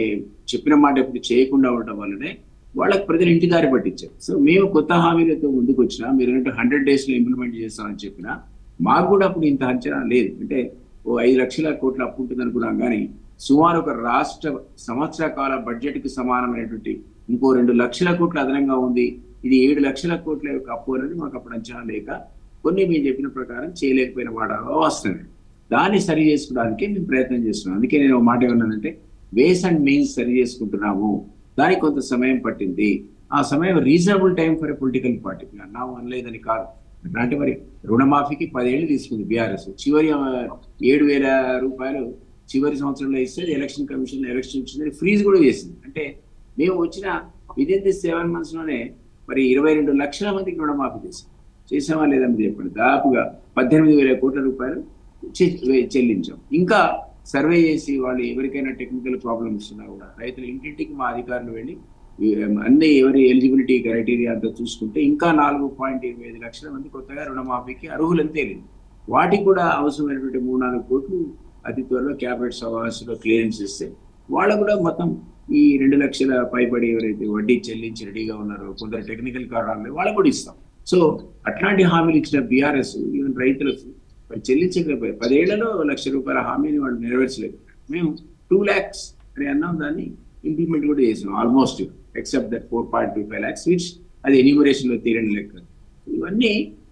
చెప్పిన మాట ఎప్పుడు చేయకుండా ఉండటం వల్లనే వాళ్ళకి ప్రజలు ఇంటి దారి పట్టించారు. సో మేము కొత్త హామీలతో ముందుకు వచ్చినా, మీరు అంటే 100 days లో ఇంప్లిమెంట్ చేస్తామని చెప్పినా మాకు కూడా అప్పుడు ఇంత అంచనా లేదు. అంటే 5 లక్షల కోట్ల అప్పు ఉంటుంది అనుకున్నాం. కానీ సుమారు ఒక రాష్ట్ర సంవత్సర కాల బడ్జెట్ కి సమానమైనటువంటి ఇంకో 2 లక్షల కోట్ల అదనంగా ఉంది. ఇది 7 లక్షల కోట్ల యొక్క అప్పు అనేది మాకు అప్పుడు అంచనా లేక కొన్ని మేము చెప్పిన ప్రకారం చేయలేకపోయిన మాట వాస్తవమే. దాన్ని సరి చేసుకోవడానికి మేము ప్రయత్నం చేస్తున్నాం. అందుకే నేను ఒక మాట ఏమన్నానంటే వేస్ అండ్ మీన్స్ సరి చేసుకుంటున్నాము. దానికి కొంత సమయం పట్టింది. ఆ సమయం reasonable time for a political party అన్నాము, అనలేదని కాదు. అంటే మరి రుణమాఫీకి 10 ఏళ్ళు తీసుకుంది బీఆర్ఎస్. చివరి 7,000 రూపాయలు చివరి సంవత్సరంలో ఇస్తే ఎలక్షన్ కమిషన్ ఎలక్షన్ ఇచ్చిందని ఫ్రీజ్ కూడా చేసింది. అంటే మేము వచ్చిన విదిన్ ది 7 months లోనే మరి 22 లక్షల మందికి రుణమాఫీ చేసామా లేదా మీరు చెప్పండి. దాదాపుగా 18,000 కోట్ల రూపాయలు చెల్లించాం. ఇంకా సర్వే చేసి వాళ్ళు ఎవరికైనా టెక్నికల్ ప్రాబ్లమ్స్ ఉన్నా కూడా రైతులు ఇంటింటికి మా అధికారులు వెళ్ళి అన్ని ఎవరి ఎలిజిబిలిటీ క్రైటీరియా అంతా చూసుకుంటే ఇంకా 4.25 లక్షల మంది కొత్తగా రుణమాఫీకి అర్హులని తేలింది. వాటికి కూడా అవసరమైనటువంటి 3-4 కోట్లు అతి త్వరలో క్యాబినెట్ సమావేశంలో క్లియరెన్స్ ఇస్తే వాళ్ళకు కూడా మొత్తం ఈ 2 లక్షల పైబడి ఎవరైతే వడ్డీ చెల్లించి రెడీగా ఉన్నారో కొందరు టెక్నికల్ కారణాలు వాళ్ళకు కూడా ఇస్తాం. సో అట్లాంటి హామీలు ఇచ్చిన బీఆర్ఎస్ ఈవెన్ రైతులకు చెల్లించకపోయారు. 10 ఏళ్లలో 1,00,000 రూపాయల హామీని వాళ్ళు నెరవేర్చలేకపోయారు. మేము 2 lakhs అని అన్నాం, దాన్ని ఇంప్లిమెంట్ కూడా చేసాం almost, except that 4.25 lakhs which అది ఎన్యూమరేషన్ లో తీరని లెక్క. ఇవన్నీ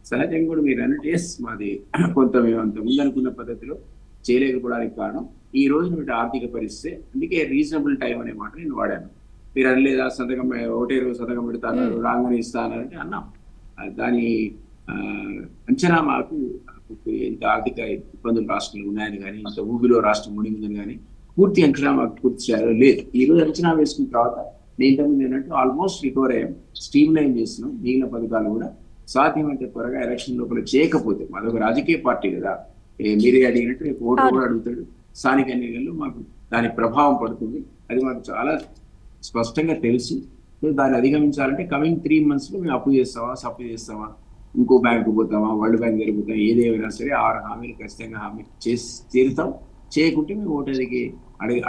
సహజంగా కూడా మీరు అన్నట్టు మాది కొంత మేము అంత ముందు అనుకున్న పద్ధతిలో చేయలేకపోవడానికి కారణం ఈ రోజు ఆర్థిక పరిస్థితి. అందుకే రీజనబుల్ టైం అనే మాట నేను వాడాను. మీరు అనలేదా సంతకం ఒకటే రోజు సంతకం పెడతాను రాగానే ఇస్తానంటే అన్నాం. దాని అంచనా మాకు ఎంత ఆర్థిక ఇబ్బందులు రాష్ట్రంలో ఉన్నాయని కానీ, ఇంత ఊబిలో రాష్ట్రం మునిగిందని కానీ పూర్తి అంచనా మాకు పూర్తి చేయాలో లేదు. ఈ రోజు అంచనా వేసుకున్న తర్వాత నేను ఇంతకుముందు ఏంటంటే ఆల్మోస్ట్ రికవర్ అయ్యాం, స్ట్రీమ్ లైన్ చేస్తున్నాం. మిగిలిన పథకాలు కూడా సాధ్యమైనంత త్వరగా ఎలక్షన్ లోపల చేయకపోతే, మాదొక రాజకీయ పార్టీ కదా, మీరే అడిగినట్టు రేపు ఓటర్ కూడా అడుగుతాడు. స్థానిక ఎన్నికల్లో మాకు దాని ప్రభావం పడుతుంది. అది మాకు చాలా స్పష్టంగా తెలుసు. సో దాన్ని అధిగమించాలంటే కమింగ్ 3 months లో మేము అప్పు చేస్తామా, సప్పు చేస్తామా, ఇంకో బ్యాంకు పోతామా, వరల్డ్ బ్యాంక్ జరిగిపోతాం, ఏదేమైనా సరే 6 హామీలు ఖచ్చితంగా హామీ చేసి తీరుతాం. చేయకుంటే మేము ఓటర్కి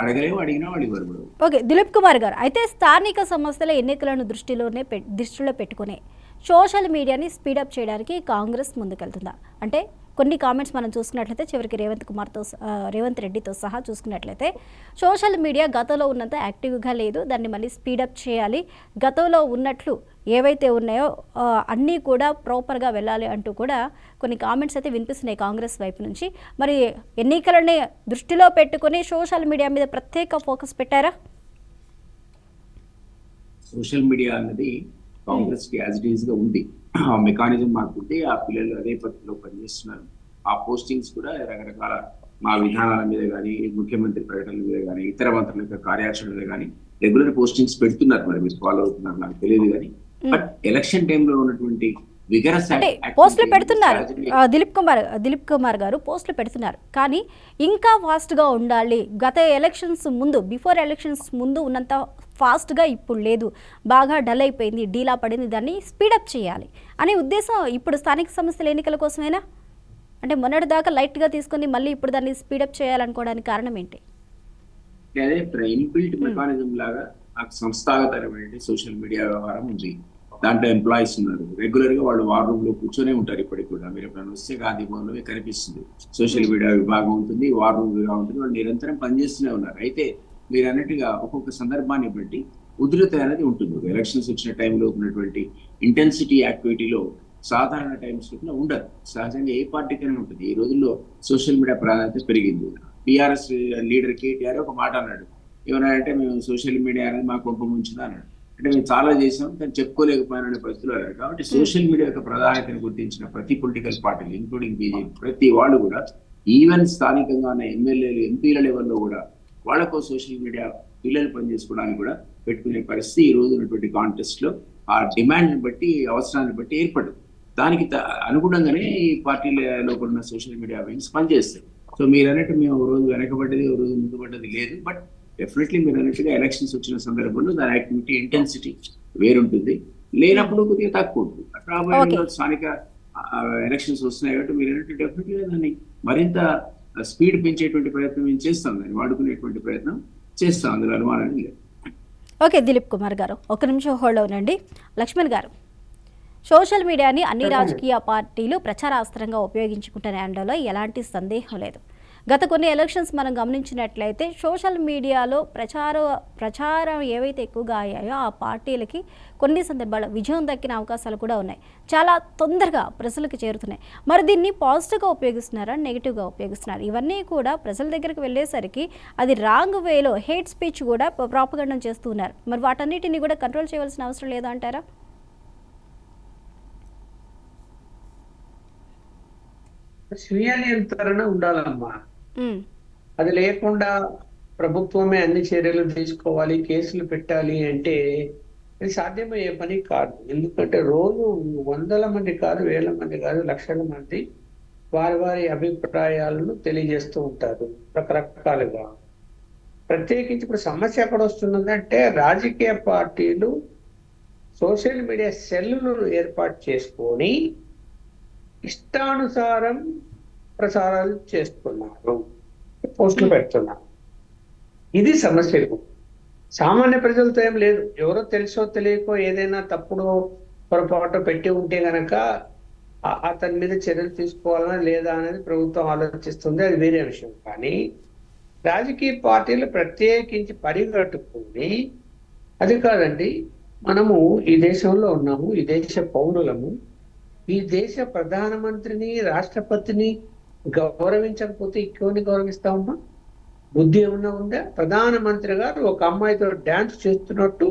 అడగలేము, అడిగినా వాళ్ళు ఇవ్వరు. ఓకే దిలీప్ కుమార్ గారు, అయితే స్థానిక సంస్థల ఎన్నికలను దృష్టిలో పెట్టుకునే సోషల్ మీడియాని స్పీడప్ చేయడానికి కాంగ్రెస్ ముందుకెళ్తుందా? అంటే కొన్ని కామెంట్స్ మనం చూసుకున్నట్లయితే చివరికి రేవంత్ రెడ్డితో సహా చూసుకున్నట్లయితే సోషల్ మీడియా గతంలో ఉన్నంత యాక్టివ్గా లేదు, దాన్ని మళ్ళీ స్పీడప్ చేయాలి, గతంలో ఉన్నట్లు ఏవైతే ఉన్నాయో అన్నీ కూడా ప్రాపర్గా వెళ్ళాలి అంటూ కూడా కొన్ని కామెంట్స్ అయితే వినిపిస్తున్నాయి కాంగ్రెస్ వైపు నుంచి. మరి ఎన్నికలని దృష్టిలో పెట్టుకుని సోషల్ మీడియా మీద ప్రత్యేక ఫోకస్ పెట్టారా? సోషల్ మీడియా అన్నది కాంగ్రెస్ కి యాజ్ ఇట్ ఈస్ గా ఉంది. ఆ మెకానిజం మాకు ఉంటే ఆ పిల్లలు అదే పద్ధతిలో పనిచేస్తున్నారు. ఆ పోస్టింగ్స్ కూడా రకరకాల మా విధానాల మీద కానీ, ముఖ్యమంత్రి ప్రకటనల మీద కానీ, ఇతర మంత్రుల యొక్క కార్యాచరణ మీద కానీ రెగ్యులర్ పోస్టింగ్స్ పెడుతున్నారు. మరి మీరు ఫాలో అవుతున్నారు నాకు తెలియదు కానీ, బట్ ఎలక్షన్ టైంలో ఉన్నటువంటి విగరస్ అంటే పోస్టులు పెడుతున్నారు. దిలీప్ కుమార్ గారు పోస్టులు పెడుతున్నారు, కానీ ఇంకా ఫాస్ట్గా ఉండాలి. గత ఎలక్షన్స్ ముందు, బిఫోర్ ఎలక్షన్స్ ముందు ఉన్నంత ఫాస్ట్గా ఇప్పుడు లేదు, బాగా డల్ అయిపోయింది, డీలా పడింది, దాన్ని స్పీడప్ చేయాలి అనే ఉద్దేశం ఇప్పుడు స్థానిక సంస్థల ఎన్నికల కోసమేనా? అంటే మొన్నటి దాకా లైట్గా తీసుకొని మళ్ళీ ఇప్పుడు దాన్ని స్పీడప్ చేయాలనుకోవడానికి కారణం ఏంటి? అదే ఇన్బిల్ట్ మెకానిజం లాగా ఆ సంస్థాగతమైన సోషల్ మీడియా వ్యవహారం ఉంది. దాంట్లో ఎంప్లాయీస్ ఉన్నారు, రెగ్యులర్ గా వాళ్ళు వార్ రూమ్ లో కూర్చొనే ఉంటారు. ఇప్పటికి కూడా మీరు ఎప్పుడైనా వస్తే గాంధీ భవన్ లో కనిపిస్తుంది సోషల్ మీడియా విభాగం ఉంటుంది, వార్ రూమ్ విభాగం ఉంటుంది. వాళ్ళు నిరంతరం పనిచేస్తూనే ఉన్నారు. అయితే మీరు అన్నట్టుగా ఒక్కొక్క సందర్భాన్ని బట్టి ఉధృత అనేది ఉంటుంది. ఎలక్షన్స్ వచ్చిన టైంలో ఉన్నటువంటి ఇంటెన్సిటీ యాక్టివిటీలో సాధారణ టైమ్స్ లో ఉండదు. సహజంగా ఏ పార్టీకైనా ఉంటుంది. ఈ రోజుల్లో సోషల్ మీడియా ప్రాధాన్యత పెరిగింది. టిఆర్ఎస్ లీడర్ కేటీఆర్ ఒక మాట అన్నాడు, ఏమన్నా అంటే మేము సోషల్ మీడియా అనేది మాకు కొంప ముంచుదా అన్నాడు. అంటే మేము చాలా చేసాం కానీ చెప్పుకోలేకపోయిన పరిస్థితులు అన్నారు. కాబట్టి సోషల్ మీడియా యొక్క ప్రాధాన్యతను గుర్తించిన ప్రతి పొలిటికల్ పార్టీలు ఇంక్లూడింగ్ బీజేపీ, ప్రతి వాళ్ళు కూడా ఈవెన్ స్థానికంగా ఉన్న ఎమ్మెల్యేలు, ఎంపీల లెవెల్లో కూడా వాళ్ళకు సోషల్ మీడియా పిల్లలు పనిచేసుకోవడానికి కూడా పెట్టుకునే పరిస్థితి ఈ రోజు ఉన్నటువంటి కాంటెస్ట్ లో ఆ డిమాండ్ బట్టి, అవసరాన్ని బట్టి ఏర్పడదు. దానికి అనుగుణంగానే ఈ పార్టీలలో ఉన్న సోషల్ మీడియా వింగ్స్ పనిచేస్తాయి. సో మీరు అన్నట్టు మేము ఒక రోజు వెనకబడ్డది, ఒక రోజు ముందుపడ్డది లేదు. బట్ డెఫినెట్లీ మీరు అన్నట్టుగా ఎలక్షన్స్ వచ్చిన సందర్భంలో దాని యాక్టివిటీ ఇంటెన్సిటీ వేరుంటుంది, లేనప్పుడు కొద్దిగా తక్కువ ఉంటుంది. రాబోయే స్థానిక ఎలక్షన్స్ వస్తున్నాయి కాబట్టి మీరు అన్నట్టు డెఫినెట్లీ దాన్ని మరింత స్పీడ్ పెంచేటువంటి ప్రయత్నం మేము చేస్తాం, దాన్ని వాడుకునేటువంటి ప్రయత్నం చేస్తాం, అందులో అనుమానం లేదు. ఓకే దిలీప్ కుమార్ గారు, ఒక నిమిషం హోల్డ్ అవునండి. లక్ష్మణ్ గారు, సోషల్ మీడియాని అన్ని రాజకీయ పార్టీలు ప్రచారాస్త్రంగా ఉపయోగించుకుంటున్న అనడంలో ఎలాంటి సందేహం లేదు. గత కొన్ని ఎలక్షన్స్ మనం గమనించినట్లయితే సోషల్ మీడియాలో ప్రచారం ఏవైతే ఎక్కువగా అయ్యాయో ఆ పార్టీలకి కొన్ని సందర్భాల్లో విజయం దక్కిన అవకాశాలు కూడా ఉన్నాయి. చాలా తొందరగా ప్రజలకు చేరుతున్నాయి. మరి దీన్ని పాజిటివ్గా ఉపయోగిస్తున్నారా, నెగిటివ్గా ఉపయోగిస్తున్నారు? ఇవన్నీ కూడా ప్రజల దగ్గరికి వెళ్ళేసరికి అది రాంగ్ వేలో హేట్ స్పీచ్ కూడా ప్రాపగండం చేస్తూ ఉన్నారు. మరి వాటన్నిటిని కూడా కంట్రోల్ చేయవలసిన అవసరం లేదా అంటారా? స్వీయ నియంత్రణ ఉండాలమ్మా. అది లేకుండా ప్రభుత్వమే అన్ని చర్యలు తీసుకోవాలి, కేసులు పెట్టాలి అంటే అది సాధ్యమయ్యే పని కాదు. ఎందుకంటే రోజు వందల మంది కాదు, వేల మంది కాదు, లక్షల మంది వారి వారి అభిప్రాయాలను తెలియజేస్తూ ఉంటారు రకరకాలుగా. ప్రత్యేకించి ఇప్పుడు సమస్య ఎక్కడ వస్తున్నదంటే రాజకీయ పార్టీలు సోషల్ మీడియా సెల్లును ఏర్పాటు చేసుకొని ఇష్టానుసారం ప్రసారాలు చేస్తున్నారు, పోస్టులు పెడుతున్నారు. ఇది సమస్య. సామాన్య ప్రజలతో ఏం లేదు. ఎవరో తెలుసో తెలియకో ఏదైనా తప్పుడు పొరపాటు పెట్టి ఉంటే గనక అతని మీద చర్యలు తీసుకోవాలన్నా లేదా అనేది ప్రభుత్వం ఆలోచిస్తుంది, అది వేరే విషయం. కానీ రాజకీయ పార్టీలు ప్రత్యేకించి పరిగెట్టుకుని అది కాదండి, మనము ఈ దేశంలో ఉన్నాము, ఈ దేశ పౌరులము, ఈ దేశ ప్రధానమంత్రిని, రాష్ట్రపతిని గౌరవించకపోతే ఇంకోని గౌరవిస్తామమ్మా? బుద్ధి ఏమన్నా ఉందా? ప్రధానమంత్రి గారు ఒక అమ్మాయితో డాన్స్ చేస్తున్నట్టు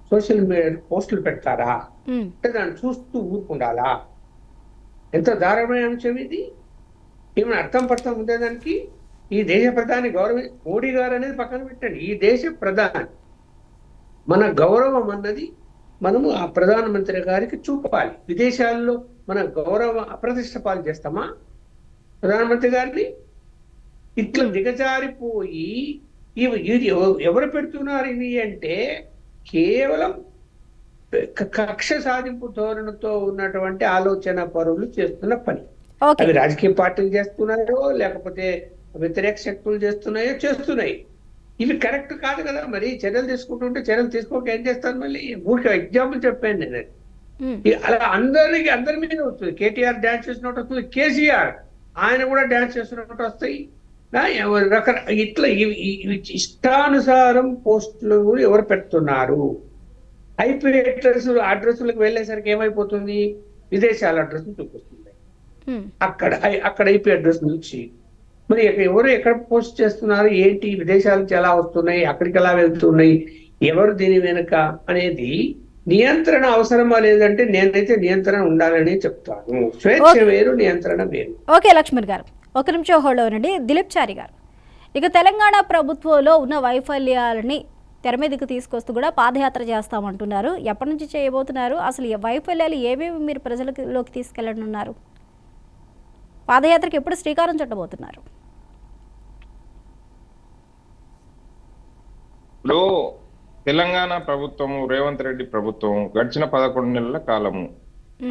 సోషల్ మీడియా పోస్టులు పెడతారా? అంటే దాన్ని చూస్తూ ఊరుకుండాలా? ఎంత దారుణమైన అంశం ఇది! ఏమైనా అర్థం పడతాం ఉందే దానికి? ఈ దేశ ప్రధాని మోడీ గారు అనేది పక్కన పెట్టండి, ఈ దేశ ప్రధాని, మన గౌరవం అన్నది మనము ఆ ప్రధానమంత్రి గారికి చూపాలి. విదేశాల్లో మన గౌరవ అప్రతిష్ట పాలు చేస్తామా ప్రధానమంత్రి గారిని? ఇట్లా దిగజారిపోయి ఎవరు పెడుతున్నారు ఇది అంటే కేవలం కక్ష సాధింపు ధోరణితో ఉన్నటువంటి ఆలోచన పరులు చేస్తున్న పని. అవి రాజకీయ పార్టీలు చేస్తున్నాయో లేకపోతే వ్యతిరేక శక్తులు చేస్తున్నాయి. ఇవి కరెక్ట్ కాదు కదా. మరి చర్యలు తీసుకుంటుంటే చర్యలు తీసుకోక ఏం చేస్తారు? మళ్ళీ ఊరికే ఎగ్జాంపుల్ చెప్పాను నేను. అలా అందరి మీద వస్తుంది. కేటీఆర్ డాన్స్ చేసినట్టు వస్తుంది, కేసీఆర్ ఆయన కూడా డాన్స్ చేస్తున్నట్టు వస్తాయి. ఇట్లా ఇష్టానుసారం పోస్టులు ఎవరు పెడుతున్నారు? ఐపీ అడ్రస్లకు వెళ్ళేసరికి ఏమైపోతుంది? విదేశాల అడ్రస్ చూపిస్తుంది. అక్కడ ఐపీ అడ్రస్ నుంచి మరి ఎవరు ఎక్కడ పోస్ట్ చేస్తున్నారు, ఏంటి, విదేశాల నుంచి ఎలా వస్తున్నాయి, అక్కడికి ఎలా వెళ్తున్నాయి, ఎవరు దీని వెనుక అనేది నియంత్రణ అవసరమా లేదంటే నేనైతే నియంత్రణ ఉండాలని చెప్తాను. స్వేచ్ఛ వేరు, నియంత్రణ వేరు. ఓకే లక్ష్మణ్ గారు, ఒక నిమిషం హోల్డ్ అవ్వండి. దిలీప్ చారి గారు, ఇక తెలంగాణ ప్రభుత్వంలో ఉన్న వైఫల్యాలని తెర మీదకి తీసుకొస్తూ కూడా పాదయాత్ర చేస్తామంటున్నారు. ఎప్పటి నుంచి చేయబోతున్నారు? అసలు ఈ వైఫల్యాలు ఏమేమి మీరు ప్రజలలోకి తీసుకెళ్ళనున్నారు? పాదయాత్రకి ఎప్పుడు శ్రీకారం చుట్టబోతున్నారు? ఇప్పుడు తెలంగాణ ప్రభుత్వము, రేవంత్ రెడ్డి ప్రభుత్వం గడిచిన 11 నెలల కాలము,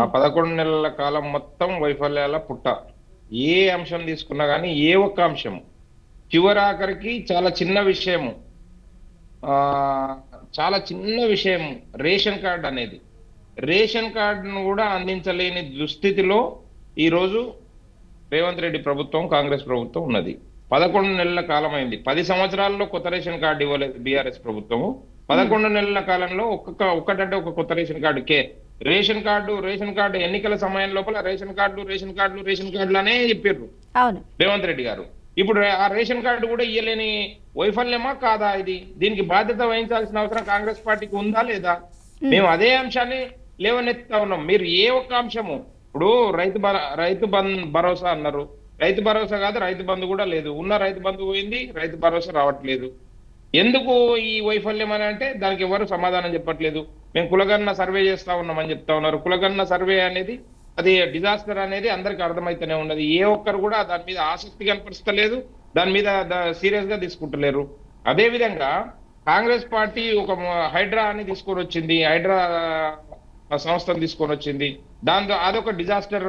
ఆ 11 నెలల కాలం మొత్తం వైఫల్యాల పుట్ట. ఏ అంశం తీసుకున్నా కానీ ఏ ఒక్క అంశం చివరాఖరికి చాలా చిన్న విషయము, చాలా చిన్న విషయం రేషన్ కార్డు అనేది, రేషన్ కార్డును కూడా అందించలేని దుస్థితిలో ఈరోజు రేవంత్ రెడ్డి ప్రభుత్వం, కాంగ్రెస్ ప్రభుత్వం ఉన్నది. 11 నెలల కాలం అయింది. 10 సంవత్సరాల్లో కొత్త రేషన్ కార్డు ఇవ్వలేదు బీఆర్ఎస్ ప్రభుత్వము. 11 నెలల కాలంలో ఒక్కటంటే ఒక కొత్త రేషన్ కార్డు రేషన్ కార్డు ఎన్నికల సమయం లోపల రేషన్ కార్డులు అనే చెప్పారు రేవంత్ రెడ్డి గారు. ఇప్పుడు ఆ రేషన్ కార్డు కూడా ఇయ్యలేని వైఫల్యమా కాదా ఇది? దీనికి బాధ్యత వహించాల్సిన అవసరం కాంగ్రెస్ పార్టీకి ఉందా లేదా? మేము అదే అంశాన్ని లేవనెత్తుతా ఉన్నాం. మీరు ఏ ఒక్క అంశము, ఇప్పుడు రైతు భరోసా అన్నారు, రైతు భరోసా కాదు, రైతు బంధు కూడా లేదు. ఉన్న రైతు బంధు పోయింది, రైతు భరోసా రావట్లేదు. ఎందుకు ఈ వైఫల్యం అని అంటే దానికి ఎవరు సమాధానం చెప్పట్లేదు. మేము కులగన్న సర్వే చేస్తా ఉన్నామని చెప్తా ఉన్నారు. కులగన్న సర్వే అనేది అది డిజాస్టర్ అనేది అందరికి అర్థమైతేనే ఉన్నది. ఏ ఒక్కరు కూడా దాని మీద ఆసక్తి కనపరుస్తలేదు, దాని మీద సీరియస్ గా తీసుకుంటలేరు. అదే విధంగా కాంగ్రెస్ పార్టీ ఒక హైడ్రా అని తీసుకొని వచ్చింది, హైడ్రా సంస్థను తీసుకొని వచ్చింది. దాంతో అదొక డిజాస్టర్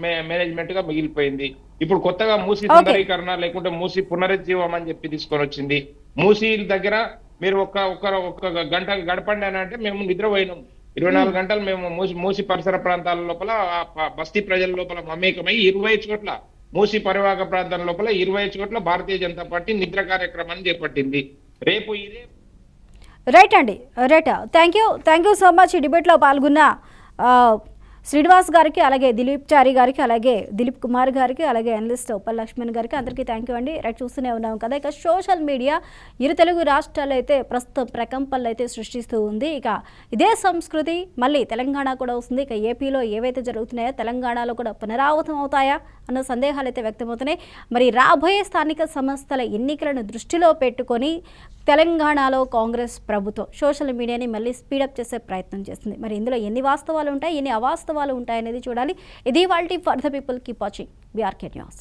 మేనేజ్మెంట్ గా మిగిలిపోయింది. ఇప్పుడు కొత్తగా మూసి సుందరీకరణ లేకుంటే మూసి పునరుజ్జీవం అని చెప్పి తీసుకొని వచ్చింది. మూసి దగ్గర మీరు ఒక్క గంట గడపండి అని అంటే మేము నిద్రపోయినాం. 24 గంటలు మేము మూసి పరిసర ప్రాంతాల లోపల, బస్తీ ప్రజల లోపల మమేకమై 20 చోట్ల, మూసి పరివాహక ప్రాంతం లోపల 20 చోట్ల భారతీయ జనతా పార్టీ నిద్ర కార్యక్రమాన్ని చేపట్టింది. రేపు ఇదే రైట్ అండి, right. Thank you so much. ఈ డిబేట్లో పాల్గొన్న శ్రీనివాస్ గారికి, అలాగే దిలీప్ చారి గారికి, అలాగే దిలీప్ కుమార్ గారికి, అలాగే అనలిస్ట్ ఉప్పల్ లక్ష్మణ్ గారికి, అందరికీ థ్యాంక్ యూ అండి. రైట్, చూస్తూనే ఉన్నాం కదా. ఇక సోషల్ మీడియా ఇరు తెలుగు రాష్ట్రాలు అయితే ప్రస్తుతం ప్రకంపనలు అయితే సృష్టిస్తూ ఉంది. ఇక ఇదే సంస్కృతి మళ్ళీ తెలంగాణ కూడా వస్తుంది. ఇక ఏపీలో ఏవైతే జరుగుతున్నాయో తెలంగాణలో కూడా పునరావృతం అవుతాయా అన్న సందేహాలు అయితే వ్యక్తమవుతున్నాయి. మరి రాబోయే స్థానిక సంస్థల ఎన్నికలను దృష్టిలో పెట్టుకొని తెలంగాణలో కాంగ్రెస్ ప్రభుత్వం సోషల్ మీడియాని మళ్ళీ స్పీడప్ చేసే ప్రయత్నం చేస్తుంది. మరి ఇందులో ఎన్ని వాస్తవాలు ఉంటాయి, ఎన్ని అవాస్తవాలు ఉంటాయనేది చూడాలి. ఇది వాల్టీ for the people. Keep watching BRK news.